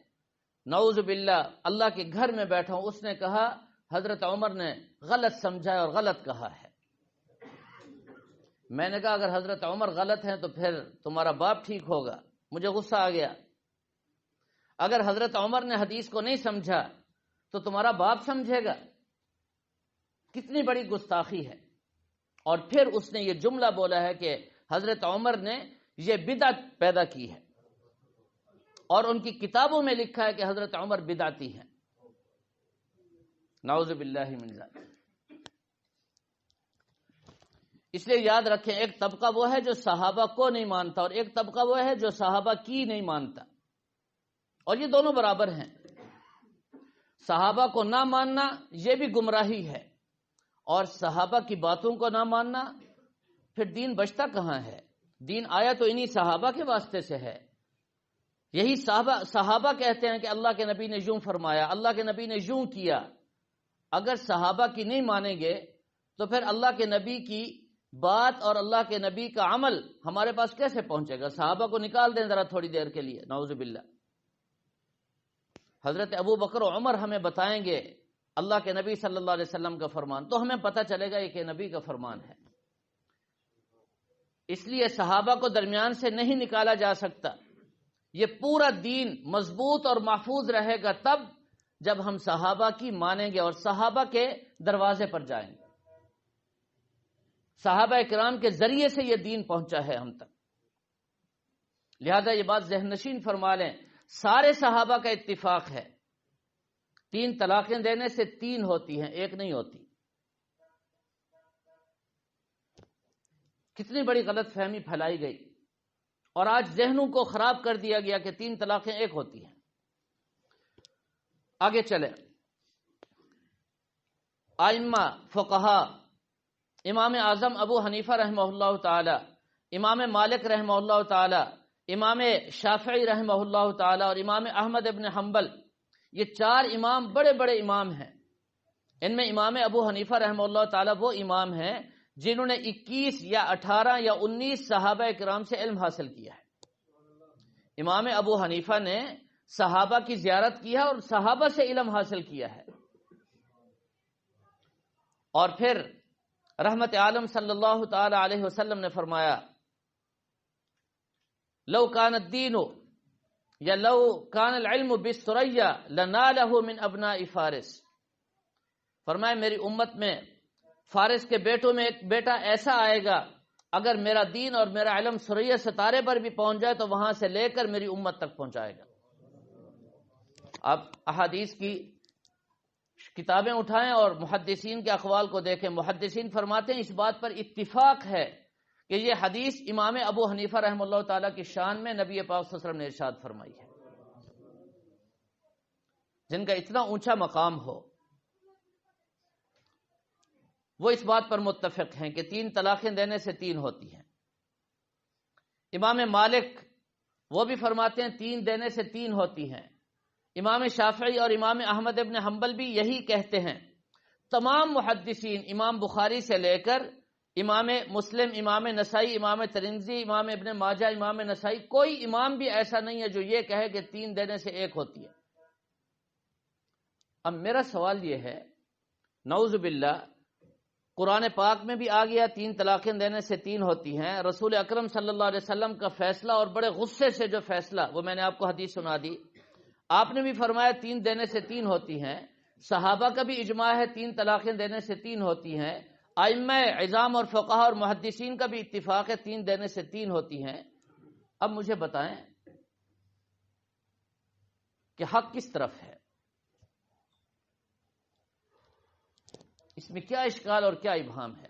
نعوذ باللہ اللہ کے گھر میں بیٹھا ہوں. اس نے کہا حضرت عمر نے غلط سمجھا اور غلط کہا ہے. میں نے کہا اگر حضرت عمر غلط ہیں تو پھر تمہارا باپ ٹھیک ہوگا. مجھے غصہ آ گیا. اگر حضرت عمر نے حدیث کو نہیں سمجھا تو تمہارا باپ سمجھے گا. کتنی بڑی گستاخی ہے. اور پھر اس نے یہ جملہ بولا ہے کہ حضرت عمر نے یہ بدعت پیدا کی ہے، اور ان کی کتابوں میں لکھا ہے کہ حضرت عمر بدعتی ہیں. نعوذ باللہ من ذلک. اس لیے یاد رکھیں، ایک طبقہ وہ ہے جو صحابہ کو نہیں مانتا اور ایک طبقہ وہ ہے جو صحابہ کی نہیں مانتا، اور یہ دونوں برابر ہیں. صحابہ کو نہ ماننا یہ بھی گمراہی ہے، اور صحابہ کی باتوں کو نہ ماننا، پھر دین بچتا کہاں ہے؟ دین آیا تو انہی صحابہ کے واسطے سے ہے. یہی صحابہ کہتے ہیں کہ اللہ کے نبی نے یوں فرمایا، اللہ کے نبی نے یوں کیا. اگر صحابہ کی نہیں مانیں گے تو پھر اللہ کے نبی کی بات اور اللہ کے نبی کا عمل ہمارے پاس کیسے پہنچے گا؟ صحابہ کو نکال دیں ذرا تھوڑی دیر کے لیے، نعوذ باللہ. حضرت ابو بکر و عمر ہمیں بتائیں گے اللہ کے نبی صلی اللہ علیہ وسلم کا فرمان، تو ہمیں پتہ چلے گا یہ کہ نبی کا فرمان ہے. اس لیے صحابہ کو درمیان سے نہیں نکالا جا سکتا. یہ پورا دین مضبوط اور محفوظ رہے گا تب جب ہم صحابہ کی مانیں گے اور صحابہ کے دروازے پر جائیں گے. صحابہ کرام کے ذریعے سے یہ دین پہنچا ہے ہم تک. لہذا یہ بات ذہن نشین فرما لیں، سارے صحابہ کا اتفاق ہے 3 طلاقیں دینے سے 3 ہوتی ہیں، 1 نہیں ہوتی. کتنی بڑی غلط فہمی پھیلائی گئی اور آج ذہنوں کو خراب کر دیا گیا کہ 3 طلاقیں 1 ہوتی ہیں. آگے چلیں. ائمہ فقہا، امام اعظم ابو حنیفہ رحمہ اللہ تعالی، امام مالک رحمہ اللہ تعالی، امام شافعی رحمہ اللہ تعالی اور امام احمد ابن حنبل، یہ 4 امام بڑے بڑے امام ہیں. ان میں امام ابو حنیفہ رحمہ اللہ تعالی وہ امام ہیں جنہوں نے 21 یا 18 یا 19 صحابہ کرام سے علم حاصل کیا ہے۔ امام ابو حنیفہ نے صحابہ کی زیارت کی ہے اور صحابہ سے علم حاصل کیا ہے۔ اور پھر رحمت عالم صلی اللہ تعالی علیہ وسلم نے فرمایا لو کان الدین یا لو کان العلم بالثریا لنالہ من ابناء فارس، فرمایا میری امت میں فارس کے بیٹوں میں ایک بیٹا ایسا آئے گا، اگر میرا دین اور میرا علم ثریا ستارے پر بھی پہنچ جائے تو وہاں سے لے کر میری امت تک پہنچائے گا۔ اب احادیث کی کتابیں اٹھائیں اور محدثین کے اقوال کو دیکھیں۔ محدثین فرماتے ہیں اس بات پر اتفاق ہے کہ یہ حدیث امام ابو حنیفہ رحمہ اللہ تعالیٰ کی شان میں نبی پاک صلی اللہ علیہ وسلم نے ارشاد فرمائی ہے۔ جن کا اتنا اونچا مقام ہو وہ اس بات پر متفق ہیں کہ 3 طلاقیں دینے سے 3 ہوتی ہیں۔ امام مالک وہ بھی فرماتے ہیں 3 دینے سے 3 ہوتی ہیں۔ امام شافعی اور امام احمد ابن حنبل بھی یہی کہتے ہیں۔ تمام محدثین امام بخاری سے لے کر امام مسلم، امام نسائی، امام ترمذی، امام ابن ماجہ، امام نسائی، کوئی امام بھی ایسا نہیں ہے جو یہ کہے کہ 3 دینے سے 1 ہوتی ہے۔ اب میرا سوال یہ ہے، نعوذ باللہ قرآن پاک میں بھی آ گیا 3 طلاقیں دینے سے 3 ہوتی ہیں، رسول اکرم صلی اللہ علیہ وسلم کا فیصلہ اور بڑے غصے سے جو فیصلہ، وہ میں نے آپ کو حدیث سنا دی، آپ نے بھی فرمایا 3 دینے سے 3 ہوتی ہیں، صحابہ کا بھی اجماع ہے 3 طلاقیں دینے سے 3 ہوتی ہیں، ائمہ اعظام اور فقہا اور محدثین کا بھی اتفاق ہے 3 دینے سے 3 ہوتی ہیں۔ اب مجھے بتائیں کہ حق کس طرف ہے؟ اس میں کیا اشکال اور کیا ابہام ہے؟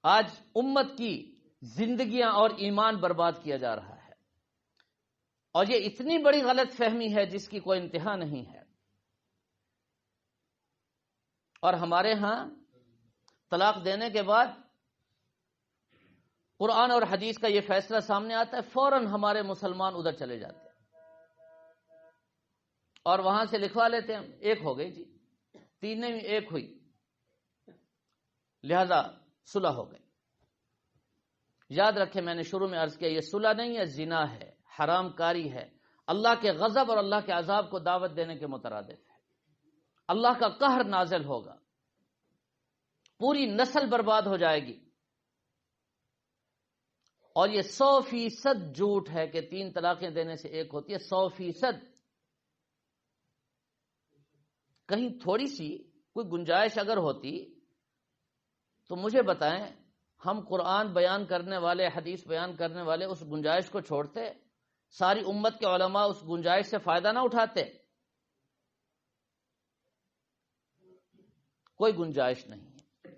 آج امت کی زندگیاں اور ایمان برباد کیا جا رہا ہے، اور یہ اتنی بڑی غلط فہمی ہے جس کی کوئی انتہا نہیں ہے۔ اور ہمارے ہاں طلاق دینے کے بعد قرآن اور حدیث کا یہ فیصلہ سامنے آتا ہے، فوراً ہمارے مسلمان ادھر چلے جاتے ہیں اور وہاں سے لکھوا لیتے ہیں 1 ہو گئی جی، 3 نہیں 1 ہوئی، لہذا صلح ہو گئی۔ یاد رکھیں میں نے شروع میں عرض کیا یہ صلح نہیں ہے، زنا ہے، حرام کاری ہے، اللہ کے غضب اور اللہ کے عذاب کو دعوت دینے کے مترادف ہے۔ اللہ کا قہر نازل ہوگا، پوری نسل برباد ہو جائے گی۔ اور یہ 100% جھوٹ ہے کہ 3 طلاقیں دینے سے 1 ہوتی ہے، 100%۔ کہیں تھوڑی سی کوئی گنجائش اگر ہوتی تو مجھے بتائیں، ہم قرآن بیان کرنے والے، حدیث بیان کرنے والے اس گنجائش کو چھوڑتے؟ ساری امت کے علماء اس گنجائش سے فائدہ نہ اٹھاتے؟ کوئی گنجائش نہیں ہے،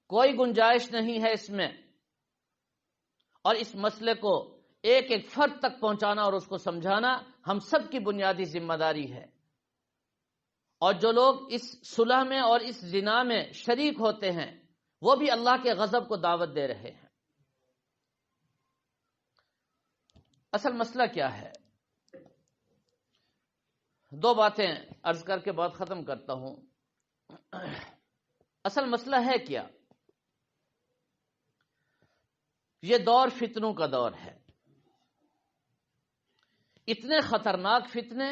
کوئی گنجائش نہیں ہے اس میں۔ اور اس مسئلے کو ایک ایک فرد تک پہنچانا اور اس کو سمجھانا ہم سب کی بنیادی ذمہ داری ہے۔ اور جو لوگ اس صلح میں اور اس زنا میں شریک ہوتے ہیں وہ بھی اللہ کے غضب کو دعوت دے رہے ہیں۔ اصل مسئلہ کیا ہے؟ 2 باتیں عرض کر کے بات ختم کرتا ہوں۔ اصل مسئلہ ہے کیا؟ یہ دور فتنوں کا دور ہے، اتنے خطرناک فتنے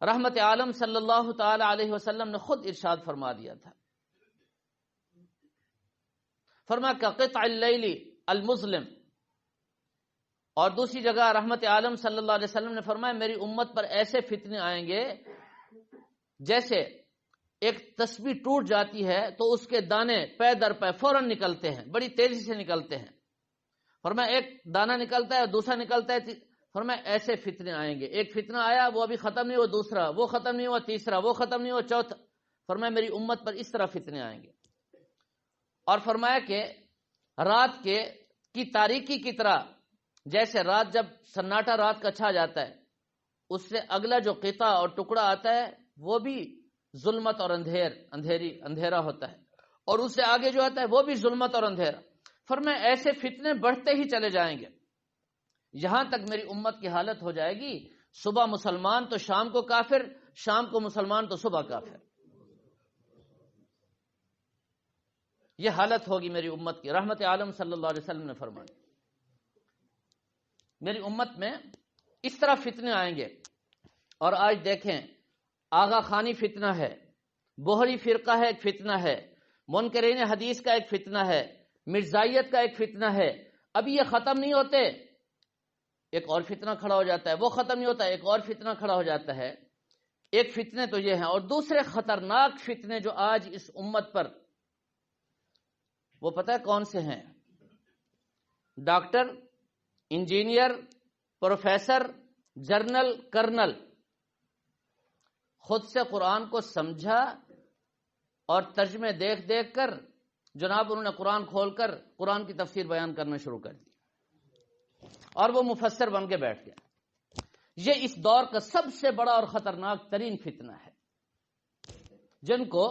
رحمت عالم صلی اللہ تعالی علیہ وسلم نے خود ارشاد فرما دیا تھا۔ فرمایا کہ قطع اللیل المظلم، اور دوسری جگہ رحمت عالم صلی اللہ علیہ وسلم نے فرمایا میری امت پر ایسے فتنے آئیں گے جیسے ایک تسبیح ٹوٹ جاتی ہے تو اس کے دانے پے در پے فوراً نکلتے ہیں، بڑی تیزی سے نکلتے ہیں۔ فرمایا ایک دانہ نکلتا ہے دوسرا نکلتا ہے، فرمایا ایسے فتنے آئیں گے، ایک فتنہ آیا وہ ابھی ختم نہیں ہوا دوسرا، وہ ختم نہیں ہوا تیسرا، وہ ختم نہیں ہوا چوتھا۔ فرمایا میری امت پر اس طرح فتنے آئیں گے۔ اور فرمایا کہ رات کی تاریکی کی طرح، جیسے رات جب سناٹا رات کا چھا جاتا ہے اس سے اگلا جو قطع اور ٹکڑا آتا ہے وہ بھی ظلمت اور اندھیرا ہوتا ہے، اور اس سے آگے جو آتا ہے وہ بھی ظلمت اور اندھیرا۔ فرمایا ایسے فتنے بڑھتے ہی چلے جائیں گے یہاں تک میری امت کی حالت ہو جائے گی صبح مسلمان تو شام کو کافر، شام کو مسلمان تو صبح کافر۔ یہ حالت ہوگی میری امت کی. رحمت عالم صلی اللہ علیہ وسلم نے فرمایا میری امت میں اس طرح فتنے آئیں گے. اور آج دیکھیں آغا خانی فتنہ ہے, بوہری فرقہ ہے ایک فتنہ ہے, منکرین حدیث کا ایک فتنہ ہے, مرزائیت کا ایک فتنہ ہے. ابھی یہ ختم نہیں ہوتے, ایک اور فتنہ کھڑا ہو جاتا ہے, وہ ختم نہیں ہوتا, ایک اور فتنہ کھڑا ہو جاتا ہے. ایک فتنے تو یہ ہیں, اور دوسرے خطرناک فتنے جو آج اس امت پر, وہ پتہ ہے کون سے ہیں؟ Doctor, engineer, professor, general, colonel, خود سے قرآن کو سمجھا اور ترجمے دیکھ دیکھ کر جناب انہوں نے قرآن کھول کر قرآن کی تفسیر بیان کرنا شروع کر دی, اور وہ مفسر بن کے بیٹھ گیا. یہ اس دور کا سب سے بڑا اور خطرناک ترین فتنہ ہے. جن کو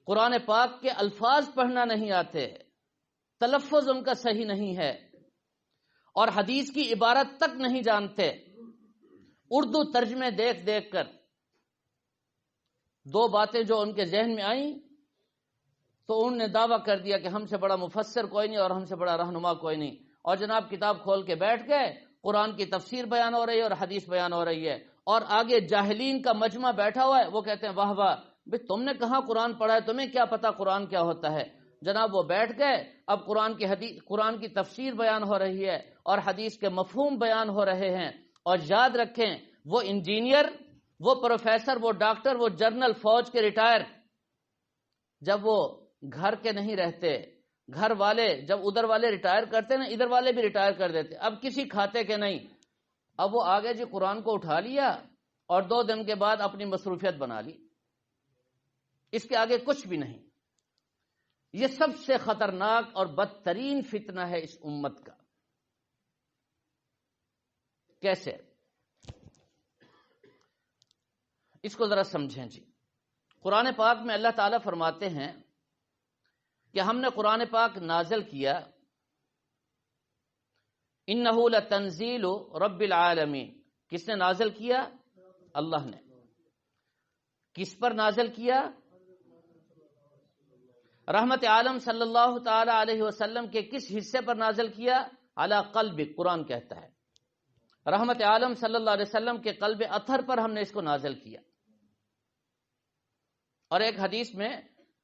قرآن پاک کے الفاظ پڑھنا نہیں آتے, تلفظ ان کا صحیح نہیں ہے, اور حدیث کی عبارت تک نہیں جانتے, اردو ترجمے دیکھ دیکھ کر دو باتیں جو ان کے ذہن میں آئیں تو انہوں نے دعویٰ کر دیا کہ ہم سے بڑا مفسر کوئی نہیں اور ہم سے بڑا رہنما کوئی نہیں, اور جناب کتاب کھول کے بیٹھ گئے, قرآن کی تفسیر بیان ہو رہی ہے اور حدیث بیان ہو رہی ہے, اور آگے جاہلین کا مجمع بیٹھا ہوا ہے, وہ کہتے ہیں واہ واہ بھئی تم نے کہاں قرآن پڑھا ہے, تمہیں کیا پتا قرآن کیا ہوتا ہے. جناب وہ بیٹھ گئے, اب قرآن کی تفسیر بیان ہو رہی ہے اور حدیث کے مفہوم بیان ہو رہے ہیں. اور یاد رکھیں وہ انجینئر, وہ پروفیسر, وہ ڈاکٹر, وہ جنرل فوج کے ریٹائر, جب وہ گھر کے نہیں رہتے, گھر والے جب ادھر والے ریٹائر کرتے نا, ادھر والے بھی ریٹائر کر دیتے, اب کسی کھاتے کے نہیں. اب وہ آگے جی قرآن کو اٹھا لیا اور 2 دن کے بعد اپنی مصروفیت بنا لی, اس کے آگے کچھ بھی نہیں. یہ سب سے خطرناک اور بدترین فتنہ ہے اس امت کا. کیسے؟ اس کو ذرا سمجھیں جی. قرآن پاک میں اللہ تعالیٰ فرماتے ہیں کہ ہم نے قرآن پاک نازل کیا, انہ لتنزیل رب العالمین. کس نے نازل کیا؟ اللہ نے. کس پر نازل کیا؟ رحمت عالم صلی اللہ تعالی علیہ وسلم کے کس حصے پر نازل کیا؟ علی قلبک. قرآن کہتا ہے رحمت عالم صلی اللہ علیہ وسلم کے قلب اطہر پر ہم نے اس کو نازل کیا. اور ایک حدیث میں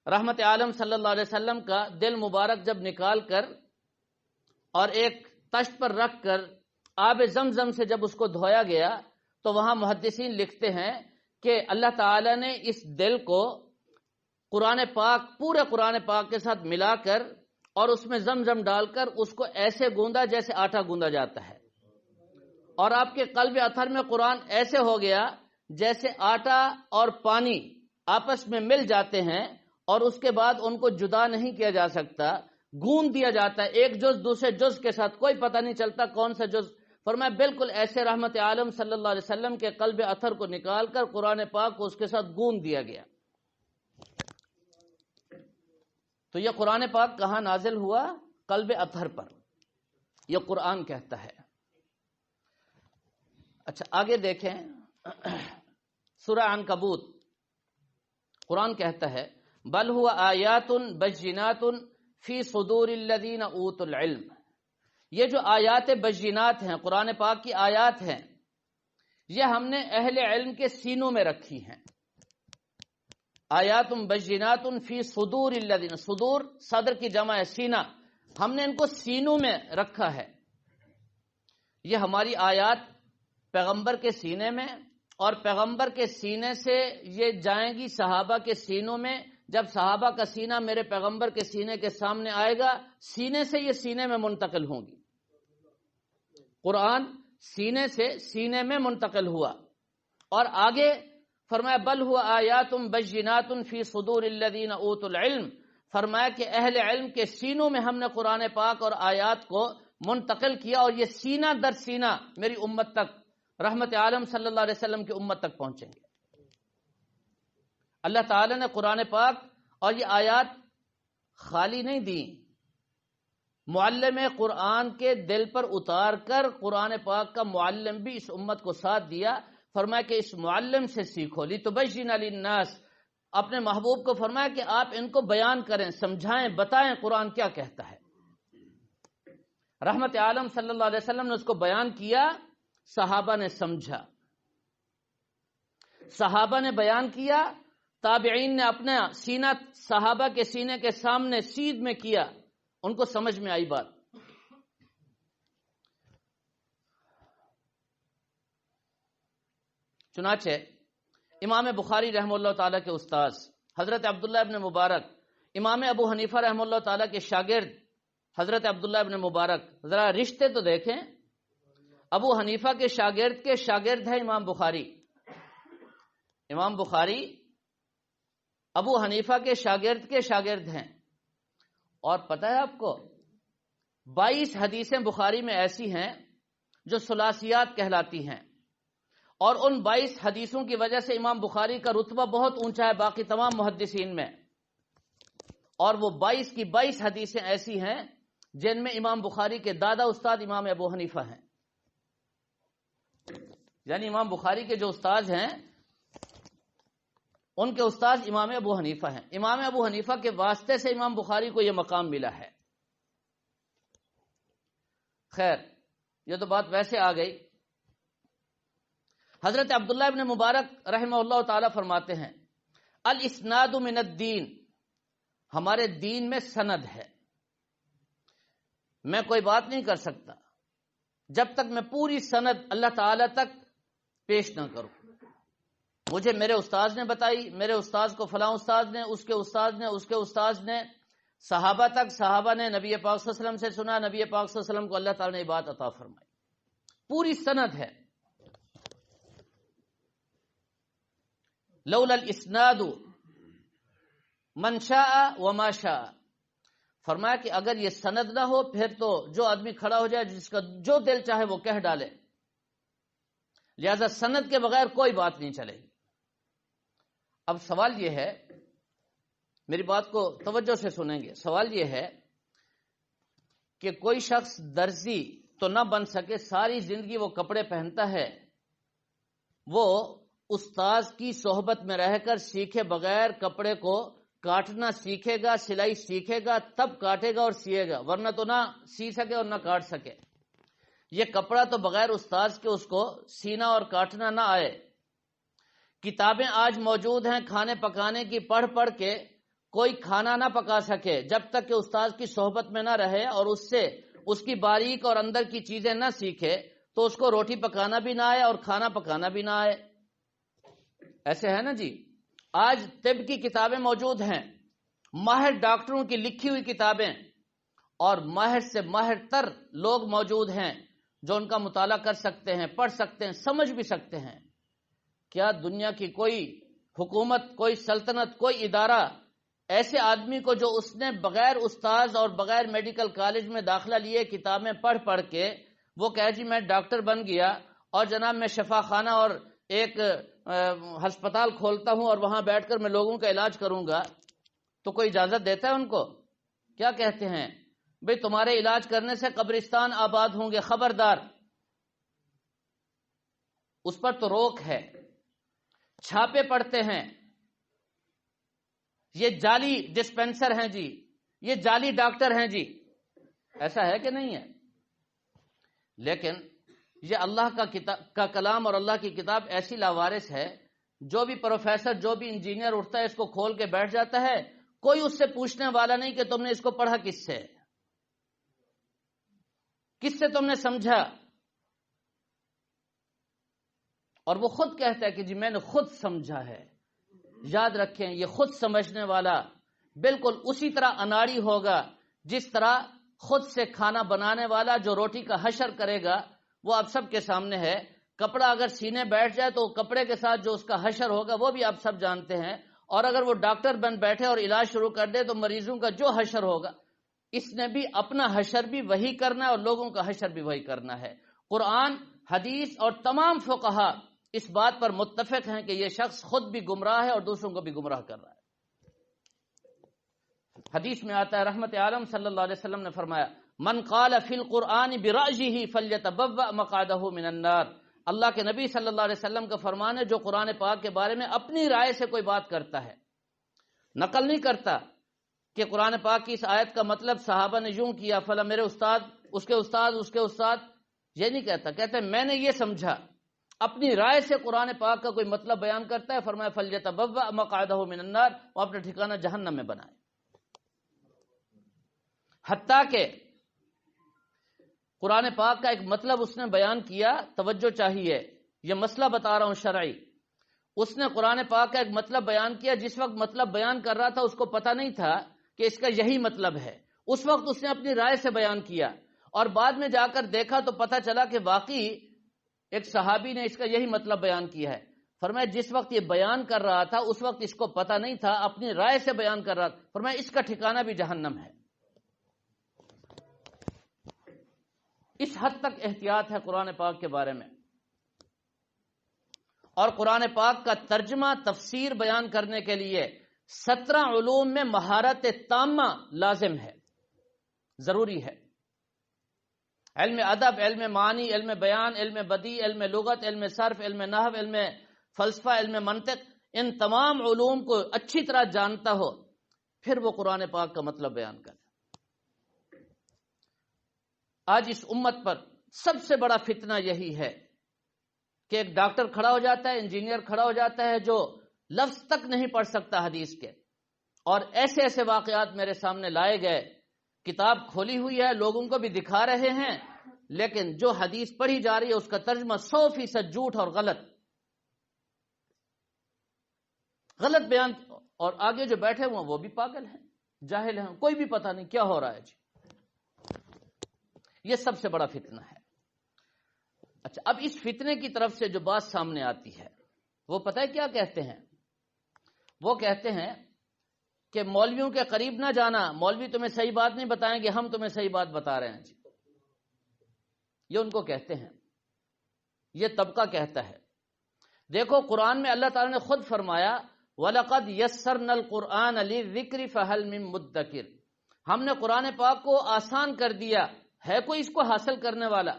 رحمت عالم صلی اللہ علیہ وسلم کا دل مبارک جب نکال کر اور ایک تشت پر رکھ کر آب زمزم سے جب اس کو دھویا گیا, تو وہاں محدثین لکھتے ہیں کہ اللہ تعالی نے اس دل کو قرآن پاک, پورے قرآن پاک کے ساتھ ملا کر اور اس میں زمزم ڈال کر اس کو ایسے گوندا جیسے آٹا گوندا جاتا ہے, اور آپ کے قلب اطہر میں قرآن ایسے ہو گیا جیسے آٹا اور پانی آپس میں مل جاتے ہیں اور اس کے بعد ان کو جدا نہیں کیا جا سکتا, گوند دیا جاتا ہے ایک جز دوسرے جز کے ساتھ, کوئی پتہ نہیں چلتا کون سا جز. فرمایا بالکل ایسے رحمت عالم صلی اللہ علیہ وسلم کے قلب اطہر کو نکال کر قرآن پاک کو اس کے ساتھ گوند دیا گیا. تو یہ قرآن پاک کہاں نازل ہوا؟ قلب اطہر پر. یہ قرآن کہتا ہے. اچھا آگے دیکھیں سورہ عنکبوت, قرآن کہتا ہے بل هو آیات بینات فی صدور الذین اوتوا العلم. یہ جو آیات بینات ہیں, قرآن پاک کی آیات ہیں, یہ ہم نے اہل علم کے سینوں میں رکھی ہیں. آیات بینات فی صدور الذین, صدور صدر کی جمع ہے, سینہ, ہم نے ان کو سینوں میں رکھا ہے. یہ ہماری آیات پیغمبر کے سینے میں, اور پیغمبر کے سینے سے یہ جائیں گی صحابہ کے سینوں میں. جب صحابہ کا سینہ میرے پیغمبر کے سینے کے سامنے آئے گا, سینے سے یہ سینے میں منتقل ہوں گی. قرآن سینے سے سینے میں منتقل ہوا. اور آگے فرمایا بل ہوا آیات بینات فی صدور الذین اوتوا العلم. فرمایا کہ اہل علم کے سینوں میں ہم نے قرآن پاک اور آیات کو منتقل کیا, اور یہ سینہ در سینہ میری امت تک, رحمت عالم صلی اللہ علیہ وسلم کی امت تک پہنچیں گے. اللہ تعالی نے قرآن پاک اور یہ آیات خالی نہیں دی, معلم قرآن کے دل پر اتار کر قرآن پاک کا معلم بھی اس امت کو ساتھ دیا. فرمایا کہ اس معلم سے سیکھو, لتبین للناس, اپنے محبوب کو فرمایا کہ آپ ان کو بیان کریں، سمجھائیں، بتائیں قرآن کیا کہتا ہے۔ رحمت عالم صلی اللہ علیہ وسلم نے اس کو بیان کیا، صحابہ نے سمجھا، صحابہ نے بیان کیا، تابعین نے اپنا سینہ صحابہ کے سینے کے سامنے سیدھ میں کیا، ان کو سمجھ میں آئی بات۔ چنانچہ امام بخاری رحمہ اللہ تعالیٰ کے استاذ حضرت عبداللہ ابن مبارک، امام ابو حنیفہ رحمہ اللہ تعالیٰ کے شاگرد حضرت عبداللہ ابن مبارک، ذرا رشتے تو دیکھیں، ابو حنیفہ کے شاگرد ہے امام بخاری۔ امام بخاری ابو حنیفہ کے شاگرد ہیں، اور پتہ ہے آپ کو 22 حدیثیں بخاری میں ایسی ہیں جو ثلاثیات کہلاتی ہیں، اور ان 22 حدیثوں کی وجہ سے امام بخاری کا رتبہ بہت اونچا ہے باقی تمام محدثین میں، اور وہ 22 کی 22 حدیثیں ایسی ہیں جن میں امام بخاری کے دادا استاد امام ابو حنیفہ ہیں، یعنی امام بخاری کے جو استاد ہیں ان کے استاد امام ابو حنیفہ ہیں۔ امام ابو حنیفہ کے واسطے سے امام بخاری کو یہ مقام ملا ہے۔ خیر، یہ تو بات ویسے آ گئی۔ حضرت عبداللہ ابن مبارک رحمہ اللہ تعالی فرماتے ہیں، الاسناد من الدین، ہمارے دین میں سند ہے۔ میں کوئی بات نہیں کر سکتا جب تک میں پوری سند اللہ تعالی تک پیش نہ کروں۔ مجھے میرے استاذ نے بتائی، میرے استاذ کو فلاں استاذ نے، اس کے استاذ نے، اس کے استاذ نے، صحابہ تک، صحابہ نے نبی پاک صلی اللہ علیہ وسلم سے سنا، نبی پاک صلی اللہ علیہ وسلم کو اللہ تعالی نے بات عطا فرمائی، پوری سند ہے۔ لولا الاسناد من شاء وما شاء، فرمایا کہ اگر یہ سند نہ ہو پھر تو جو آدمی کھڑا ہو جائے، جس کا جو دل چاہے وہ کہہ ڈالے، لہذا سند کے بغیر کوئی بات نہیں چلے گی۔ اب سوال یہ ہے، میری بات کو توجہ سے سنیں گے، سوال یہ ہے کہ کوئی شخص درزی تو نہ بن سکے، ساری زندگی وہ کپڑے پہنتا ہے، وہ استاذ کی صحبت میں رہ کر سیکھے بغیر کپڑے کو کاٹنا سیکھے گا، سلائی سیکھے گا، تب کاٹے گا اور سیے گا، ورنہ تو نہ سی سکے اور نہ کاٹ سکے۔ یہ کپڑا تو بغیر استاذ کے اس کو سینا اور کاٹنا نہ آئے۔ کتابیں آج موجود ہیں کھانے پکانے کی، پڑھ پڑھ کے کوئی کھانا نہ پکا سکے جب تک کہ استاذ کی صحبت میں نہ رہے اور اس سے اس کی باریک اور اندر کی چیزیں نہ سیکھے تو اس کو روٹی پکانا بھی نہ آئے اور کھانا پکانا بھی نہ آئے۔ ایسے ہے نا جی، آج طب کی کتابیں موجود ہیں، ماہر ڈاکٹروں کی لکھی ہوئی کتابیں، اور ماہر سے ماہر تر لوگ موجود ہیں جو ان کا مطالعہ کر سکتے ہیں، پڑھ سکتے ہیں، سمجھ بھی سکتے ہیں۔ کیا دنیا کی کوئی حکومت، کوئی سلطنت، کوئی ادارہ ایسے آدمی کو جو اس نے بغیر استاذ اور بغیر میڈیکل کالج میں داخلہ لیے کتابیں پڑھ پڑھ کے وہ کہے جی میں ڈاکٹر بن گیا اور جناب میں شفا خانہ اور ایک ہسپتال کھولتا ہوں اور وہاں بیٹھ کر میں لوگوں کا علاج کروں گا، تو کوئی اجازت دیتا ہے ان کو؟ کیا کہتے ہیں؟ بھئی تمہارے علاج کرنے سے قبرستان آباد ہوں گے، خبردار۔ اس پر تو روک ہے۔ چھاپے پڑتے ہیں، یہ جعلی ڈسپینسر ہیں جی، یہ جعلی ڈاکٹر ہیں جی، ایسا ہے کہ نہیں ہے؟ لیکن یہ اللہ کا کلام اور اللہ کی کتاب ایسی لاوارث ہے، جو بھی پروفیسر، جو بھی انجینئر اٹھتا ہے اس کو کھول کے بیٹھ جاتا ہے، کوئی اس سے پوچھنے والا نہیں کہ تم نے اس کو پڑھا کس سے، کس سے تم نے سمجھا، اور وہ خود کہتا ہے کہ جی میں نے خود سمجھا ہے۔ یاد رکھیں، یہ خود سمجھنے والا بالکل اسی طرح اناڑی ہوگا جس طرح خود سے کھانا بنانے والا جو روٹی کا حشر کرے گا، وہ آپ سب کے سامنے ہے۔ کپڑا اگر سینے بیٹھ جائے تو کپڑے کے ساتھ جو اس کا حشر ہوگا وہ بھی آپ سب جانتے ہیں، اور اگر وہ ڈاکٹر بن بیٹھے اور علاج شروع کر دے تو مریضوں کا جو حشر ہوگا، اس نے بھی اپنا حشر بھی وہی کرنا ہے اور لوگوں کا حشر بھی وہی کرنا ہے۔ قرآن، حدیث اور تمام فقہا اس بات پر متفق ہیں کہ یہ شخص خود بھی گمراہ ہے اور دوسروں کو بھی گمراہ کر رہا ہے۔ حدیث میں آتا ہے، رحمت عالم صلی اللہ علیہ وسلم نے فرمایا، من قال فی القرآن برأیہ فلیتبوأ مقعدہ من النار۔ اللہ کے نبی صلی اللہ علیہ وسلم کا فرمان ہے، جو قرآن پاک کے بارے میں اپنی رائے سے کوئی بات کرتا ہے نقل نہیں کرتا کہ قرآن پاک کی اس آیت کا مطلب صحابہ نے یوں کیا، فلاں میرے استاد، اس کے استاد، اس کے استاد، یہ نہیں کہتا. کہتا ہے میں نے یہ سمجھا، اپنی رائے سے قرآن پاک کا کوئی مطلب بیان کرتا ہے. فرمایا فَلْيَتَبَوَّأْ مَقْعَدَهُ مِنَ النَّارِ، وہ اپنا ٹھکانہ جہنم میں بنائے. حتیٰ کہ قرآن پاک کا ایک مطلب اس نے بیان کیا، توجہ چاہیے، یہ مسئلہ بتا رہا ہوں شرعی. اس نے قرآن پاک کا ایک مطلب بیان کیا، جس وقت مطلب بیان کر رہا تھا اس کو پتہ نہیں تھا کہ اس کا یہی مطلب ہے. اس وقت اس نے اپنی رائے سے بیان کیا، اور بعد میں جا کر دیکھا تو پتہ چلا کہ واقعی ایک صحابی نے اس کا یہی مطلب بیان کیا ہے. فرمایا جس وقت یہ بیان کر رہا تھا اس وقت اس کو پتہ نہیں تھا، اپنی رائے سے بیان کر رہا تھا. فرمایا اس کا ٹھکانہ بھی جہنم ہے. اس حد تک احتیاط ہے قرآن پاک کے بارے میں. اور قرآن پاک کا ترجمہ تفسیر بیان کرنے کے لیے 17 علوم میں مہارت تامہ لازم ہے، ضروری ہے. علم ادب، علم معنی، علم بیان، علم بدیع، علم لغت، علم صرف، علم نحو، علم فلسفہ، علم منطق، ان تمام علوم کو اچھی طرح جانتا ہو، پھر وہ قرآن پاک کا مطلب بیان کرے. آج اس امت پر سب سے بڑا فتنہ یہی ہے کہ ایک ڈاکٹر کھڑا ہو جاتا ہے، انجینئر کھڑا ہو جاتا ہے جو لفظ تک نہیں پڑھ سکتا حدیث کے، اور ایسے ایسے واقعات میرے سامنے لائے گئے، کتاب کھولی ہوئی ہے، لوگوں کو بھی دکھا رہے ہیں، لیکن جو حدیث پڑھی جا رہی ہے اس کا ترجمہ 100% جھوٹ اور غلط بیان. اور آگے جو بیٹھے ہوئے ہیں وہ بھی پاگل ہیں، جاہل ہیں، کوئی بھی پتہ نہیں کیا ہو رہا ہے جی. یہ سب سے بڑا فتنہ ہے. اچھا، اب اس فتنے کی طرف سے جو بات سامنے آتی ہے وہ پتہ ہے کیا کہتے ہیں؟ وہ کہتے ہیں کہ مولویوں کے قریب نہ جانا، مولوی تمہیں صحیح بات نہیں بتائیں گے، ہم تمہیں صحیح بات بتا رہے ہیں جی. یہ ان کو کہتے ہیں، یہ طبقہ کہتا ہے. دیکھو قرآن میں اللہ تعالیٰ نے خود فرمایا وَلَقَدْ يَسَّرْنَا الْقُرْآنَ لِلذِّكْرِ فَهَلْ مِن مُدَّكِرٍ، ہم نے قرآن پاک کو آسان کر دیا، ہے کوئی اس کو حاصل کرنے والا؟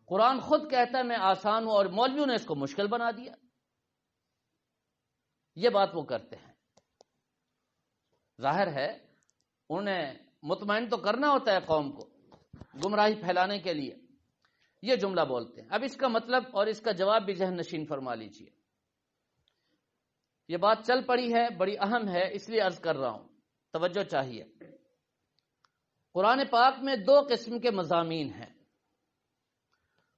قرآن خود کہتا ہے میں آسان ہوں، اور مولویوں نے اس کو مشکل بنا دیا. یہ بات وہ کرتے ہیں. ظاہر ہے انہیں مطمئن تو کرنا ہوتا ہے قوم کو گمراہی پھیلانے کے لیے، یہ جملہ بولتے ہیں. اب اس کا مطلب اور اس کا جواب بھی ذہن نشین فرما لیجئے. یہ بات چل پڑی ہے، بڑی اہم ہے، اس لیے عرض کر رہا ہوں، توجہ چاہیے. قرآن پاک میں 2 قسم کے مضامین ہیں.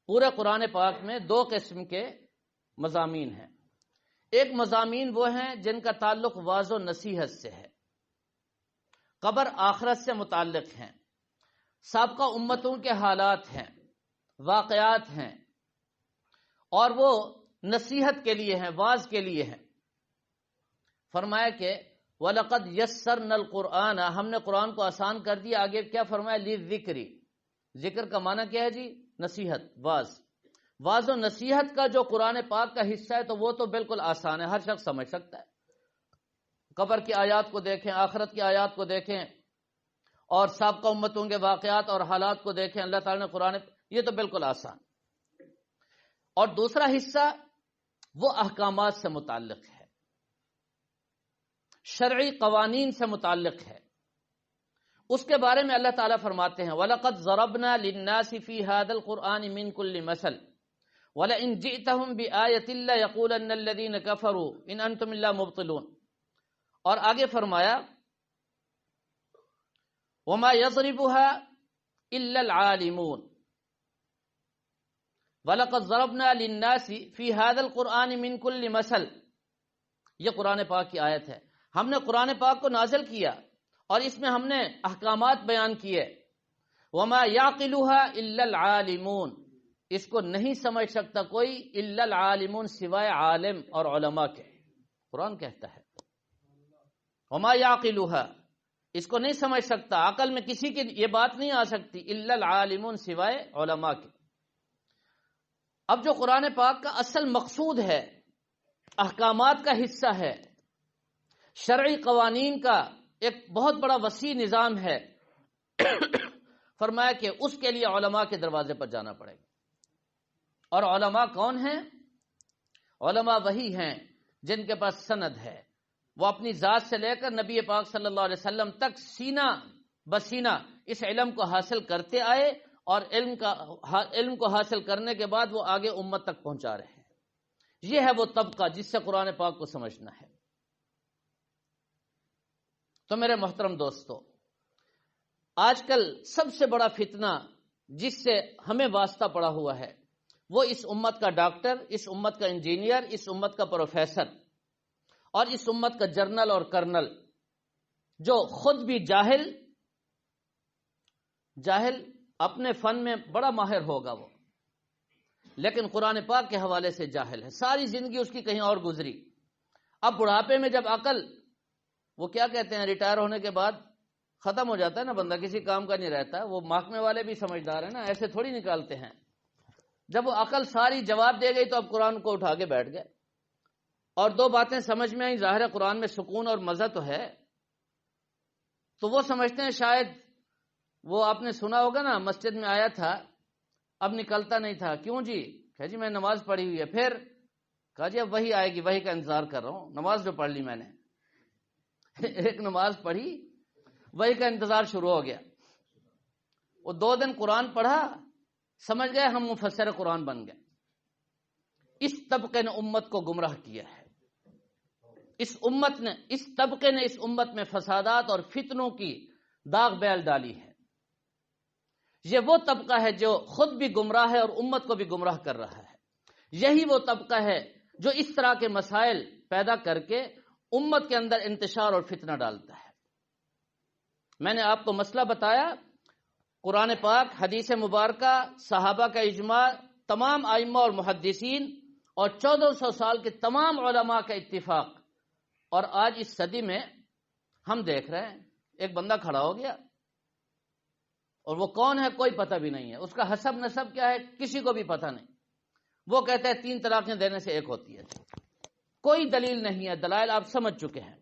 پورے قرآن پاک میں 2 قسم کے مضامین ہیں. ایک مضامین وہ ہیں جن کا تعلق واعظ و نصیحت سے ہے، قبر آخرت سے متعلق ہیں، سابقہ امتوں کے حالات ہیں، واقعات ہیں، اور وہ نصیحت کے لیے ہیں، واعظ کے لیے ہیں. فرمایا کہ وَلَقَدْ يَسَّرْنَا الْقُرْآنَ، ہم نے قرآن کو آسان کر دیا. آگے کیا فرمایا؟ لِلذِّكْرِ، ذکر کا معنی کیا ہے جی؟ نصیحت، واعظ و نصیحت کا جو قرآن پاک کا حصہ ہے تو وہ تو بالکل آسان ہے، ہر شخص سمجھ سکتا ہے. قبر کی آیات کو دیکھیں، آخرت کی آیات کو دیکھیں، اور سابقہ امتوں کے واقعات اور حالات کو دیکھیں. اللہ تعالیٰ نے قرآن، یہ تو بالکل آسان. اور دوسرا حصہ وہ احکامات سے متعلق ہے، شرعی قوانین سے متعلق ہے. اس کے بارے میں اللہ تعالیٰ فرماتے ہیں وَلَقَدْ ضَرَبْنَا لِلنَّاسِ فِي هَذَا الْقُرْآنِ مِنْ كُلِّ مَثَلٍ وَلَئِنْ جِئْتَهُمْ بِآيَةٍ لَّيَقُولَنَّ الَّذِينَ كَفَرُوا إِنْ أَنْتُمْ إِلَّا مُبْطِلُونَ. اور آگے فرمایا وَمَا يَضْرِبُهَا إِلَّا الْعَالِمُونَ وَلَقَدْ ضَرَبْنَا لِلنَّاسِ فِي هَذَا الْقُرْآنِ مِنْ كُلِّ مَثَلٍ. یہ قرآن پاک کی آیت ہے. ہم نے قرآن پاک کو نازل کیا اور اس میں ہم نے احکامات بیان کیے. وَمَا يَعْقِلُهَا إِلَّا الْعَالِمُونَ، اس کو نہیں سمجھ سکتا کوئی إِلَّا الْعَالِمُونَ، سوائے عالم اور علماء کے. قرآن کہتا ہے وَمَا يَعْقِلُهَا، اس کو نہیں سمجھ سکتا، عقل میں کسی کی یہ بات نہیں آ سکتی، إِلَّا الْعَالِمُونَ، سوائے علماء کے. اب جو قرآن پاک کا اصل مقصود ہے، احکامات کا حصہ ہے، شرعی قوانین کا ایک بہت بڑا وسیع نظام ہے، فرمایا کہ اس کے لیے علماء کے دروازے پر جانا پڑے گا. اور علماء کون ہیں؟ علماء وہی ہیں جن کے پاس سند ہے، وہ اپنی ذات سے لے کر نبی پاک صلی اللہ علیہ وسلم تک سینہ بسینہ اس علم کو حاصل کرتے آئے، اور علم کو حاصل کرنے کے بعد وہ آگے امت تک پہنچا رہے ہیں۔ یہ ہے وہ طبقہ جس سے قرآن پاک کو سمجھنا ہے۔ تو میرے محترم دوستو، آج کل سب سے بڑا فتنہ جس سے ہمیں واسطہ پڑا ہوا ہے وہ اس امت کا ڈاکٹر، اس امت کا انجینئر، اس امت کا پروفیسر اور اس امت کا جرنل اور کرنل، جو خود بھی جاہل اپنے فن میں بڑا ماہر ہوگا وہ، لیکن قرآن پاک کے حوالے سے جاہل ہے، ساری زندگی اس کی کہیں اور گزری۔ اب بڑھاپے میں جب عقل، وہ کیا کہتے ہیں، ریٹائر ہونے کے بعد ختم ہو جاتا ہے نا بندہ، کسی کام کا نہیں رہتا، وہ محکمے والے بھی سمجھدار ہیں نا، ایسے تھوڑی نکالتے ہیں۔ جب وہ عقل ساری جواب دے گئی تو اب قرآن کو اٹھا کے بیٹھ گئے، اور دو باتیں سمجھ میں آئیں، ظاہر ہے قرآن میں سکون اور مزہ تو ہے، تو وہ سمجھتے ہیں شاید، وہ آپ نے سنا ہوگا نا، مسجد میں آیا تھا، اب نکلتا نہیں تھا، کیوں جی؟ کہ جی میں نماز پڑھی ہوئی ہے، پھر کہا جی اب وہی آئے گی، وہی کا انتظار کر رہا ہوں، نماز جو پڑھ لی میں نے ایک نماز پڑھی، وہی کا انتظار شروع ہو گیا۔ وہ 2 دن قرآن پڑھا، سمجھ گئے ہم مفسر قرآن بن گئے۔ اس طبقے نے امت کو گمراہ کیا ہے، اس طبقے نے اس امت میں فسادات اور فتنوں کی داغ بیل ڈالی ہے۔ یہ وہ طبقہ ہے جو خود بھی گمراہ ہے اور امت کو بھی گمراہ کر رہا ہے۔ یہی وہ طبقہ ہے جو اس طرح کے مسائل پیدا کر کے امت کے اندر انتشار اور فتنہ ڈالتا ہے۔ میں نے آپ کو مسئلہ بتایا، قرآن پاک، حدیث مبارکہ، صحابہ کا اجماع، تمام ائمہ اور محدثین اور 1400 سال کے تمام علماء کا اتفاق، اور آج اس صدی میں ہم دیکھ رہے ہیں ایک بندہ کھڑا ہو گیا، اور وہ کون ہے کوئی پتہ بھی نہیں ہے، اس کا حسب نسب کیا ہے کسی کو بھی پتہ نہیں، وہ کہتا ہے 3 طلاقیں دینے سے 1 ہوتی ہے، کوئی دلیل نہیں ہے، دلائل آپ سمجھ چکے ہیں،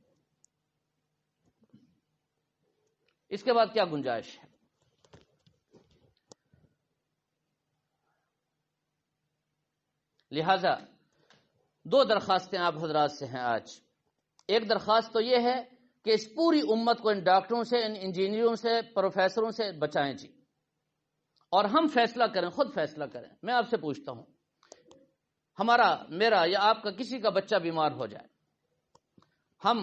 اس کے بعد کیا گنجائش ہے؟ لہذا 2 درخواستیں آپ حضرات سے ہیں آج۔ ایک درخواست تو یہ ہے کہ اس پوری امت کو ان ڈاکٹروں سے، ان انجینئروں سے، پروفیسروں سے بچائیں جی، اور ہم فیصلہ کریں، خود فیصلہ کریں۔ میں آپ سے پوچھتا ہوں، میرا یا آپ کا کسی کا بچہ بیمار ہو جائے، ہم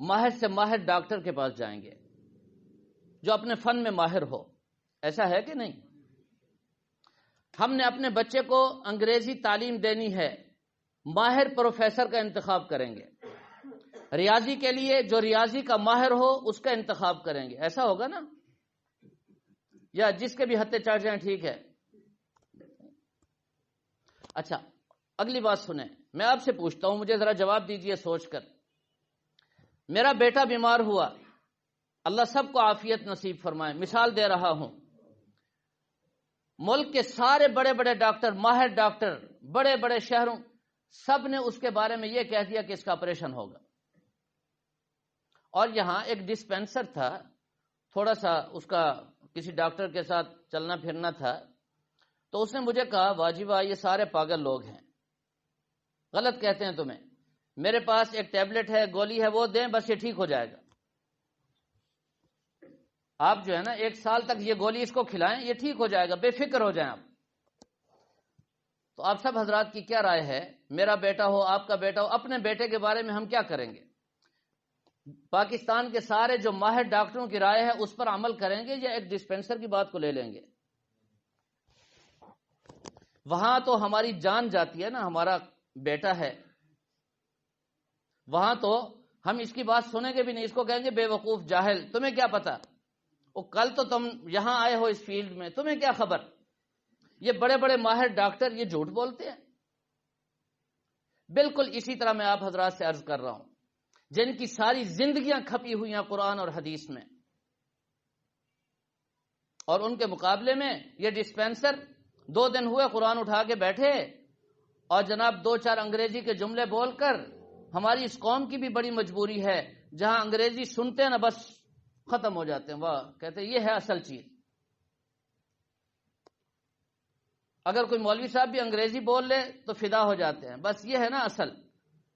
ماہر سے ماہر ڈاکٹر کے پاس جائیں گے جو اپنے فن میں ماہر ہو، ایسا ہے کہ نہیں؟ ہم نے اپنے بچے کو انگریزی تعلیم دینی ہے، ماہر پروفیسر کا انتخاب کریں گے، ریاضی کے لیے جو ریاضی کا ماہر ہو اس کا انتخاب کریں گے، ایسا ہوگا نا؟ یا جس کے بھی ہتھے چڑھ جائیں ٹھیک ہے۔ اچھا، اگلی بات سنیں، میں آپ سے پوچھتا ہوں، مجھے ذرا جواب دیجئے سوچ کر۔ میرا بیٹا بیمار ہوا، اللہ سب کو عافیت نصیب فرمائے، مثال دے رہا ہوں، ملک کے سارے بڑے بڑے ڈاکٹر، ماہر ڈاکٹر، بڑے بڑے شہروں، سب نے اس کے بارے میں یہ کہہ دیا کہ اس کا آپریشن ہوگا، اور یہاں ایک ڈسپینسر تھا، تھوڑا سا اس کا کسی ڈاکٹر کے ساتھ چلنا پھرنا تھا، تو اس نے مجھے کہا واجی بھائی یہ سارے پاگل لوگ ہیں، غلط کہتے ہیں تمہیں، میرے پاس ایک ٹیبلٹ ہے، گولی ہے، وہ دیں بس یہ ٹھیک ہو جائے گا، آپ جو ہے نا 1 سال تک یہ گولی اس کو کھلائیں، یہ ٹھیک ہو جائے گا، بے فکر ہو جائیں آپ۔ تو آپ سب حضرات کی کیا رائے ہے؟ میرا بیٹا ہو، آپ کا بیٹا ہو، اپنے بیٹے کے بارے میں ہم کیا کریں گے؟ پاکستان کے سارے جو ماہر ڈاکٹروں کی رائے ہے اس پر عمل کریں گے یا ایک ڈسپینسر کی بات کو لے لیں گے؟ وہاں تو ہماری جان جاتی ہے نا، ہمارا بیٹا ہے، وہاں تو ہم اس کی بات سنیں گے بھی نہیں، اس کو کہیں گے بے وقوف، جاہل، تمہیں کیا پتا، وہ کل تو تم یہاں آئے ہو اس فیلڈ میں، تمہیں کیا خبر۔ یہ بڑے بڑے ماہر ڈاکٹر یہ جھوٹ بولتے ہیں۔ بالکل اسی طرح میں آپ حضرات سے عرض کر رہا ہوں، جن کی ساری زندگیاں کھپی ہوئی ہیں قرآن اور حدیث میں، اور ان کے مقابلے میں یہ ڈسپینسر 2 دن ہوئے قرآن اٹھا کے بیٹھے، اور جناب 2-4 انگریزی کے جملے بول کر، ہماری اس قوم کی بھی بڑی مجبوری ہے، جہاں انگریزی سنتے ہیں نا بس ختم ہو جاتے ہیں، واہ کہتے ہیں یہ ہے اصل چیز۔ اگر کوئی مولوی صاحب بھی انگریزی بول لے تو فدا ہو جاتے ہیں، بس یہ ہے نا اصل۔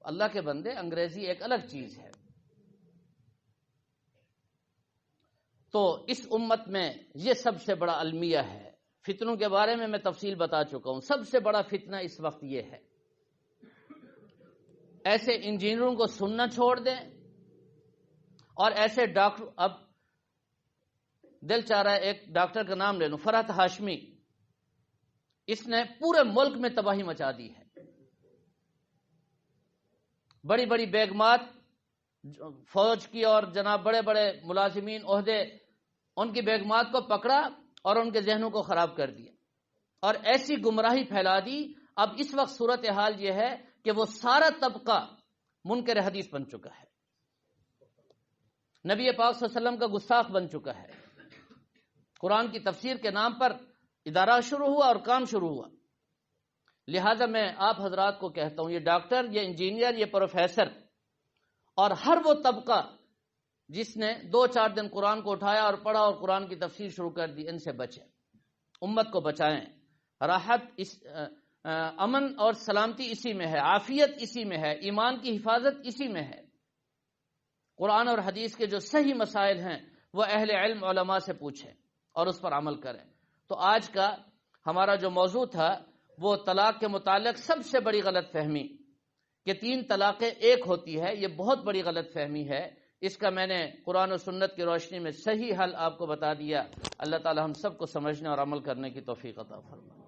اللہ کے بندے، انگریزی ایک الگ چیز ہے، تو اس امت میں یہ سب سے بڑا المیہ ہے. فتنوں کے بارے میں تفصیل بتا چکا ہوں. سب سے بڑا فتنہ اس وقت یہ ہے، ایسے انجینئروں کو سننا چھوڑ دیں اور ایسے ڈاکٹر. اب دل چاہ رہا ہے ایک ڈاکٹر کا نام لے لوں، فرحت ہاشمی. اس نے پورے ملک میں تباہی مچا دی ہے. بڑی بڑی بیگمات فوج کی اور جناب بڑے بڑے ملازمین عہدے، ان کی بیگمات کو پکڑا اور ان کے ذہنوں کو خراب کر دیا اور ایسی گمراہی پھیلا دی. اب اس وقت صورتحال یہ ہے کہ وہ سارا طبقہ منکر حدیث بن چکا ہے، نبی پاک صلی اللہ علیہ وسلم کا گستاخ بن چکا ہے. قرآن کی تفسیر کے نام پر ادارہ شروع ہوا اور کام شروع ہوا. لہذا میں آپ حضرات کو کہتا ہوں، یہ ڈاکٹر، یہ انجینئر، یہ پروفیسر اور ہر وہ طبقہ جس نے 2-4 دن قرآن کو اٹھایا اور پڑھا اور قرآن کی تفسیر شروع کر دی، ان سے بچیں، امت کو بچائیں. راحت امن اور سلامتی اسی میں ہے، عافیت اسی میں ہے، ایمان کی حفاظت اسی میں ہے. قرآن اور حدیث کے جو صحیح مسائل ہیں وہ اہل علم علماء سے پوچھیں اور اس پر عمل کریں. تو آج کا ہمارا جو موضوع تھا وہ طلاق کے متعلق سب سے بڑی غلط فہمی کہ 3 طلاقیں ایک ہوتی ہے، یہ بہت بڑی غلط فہمی ہے. اس کا میں نے قرآن و سنت کی روشنی میں صحیح حل آپ کو بتا دیا. اللہ تعالی ہم سب کو سمجھنے اور عمل کرنے کی توفیق عطا فرمائے.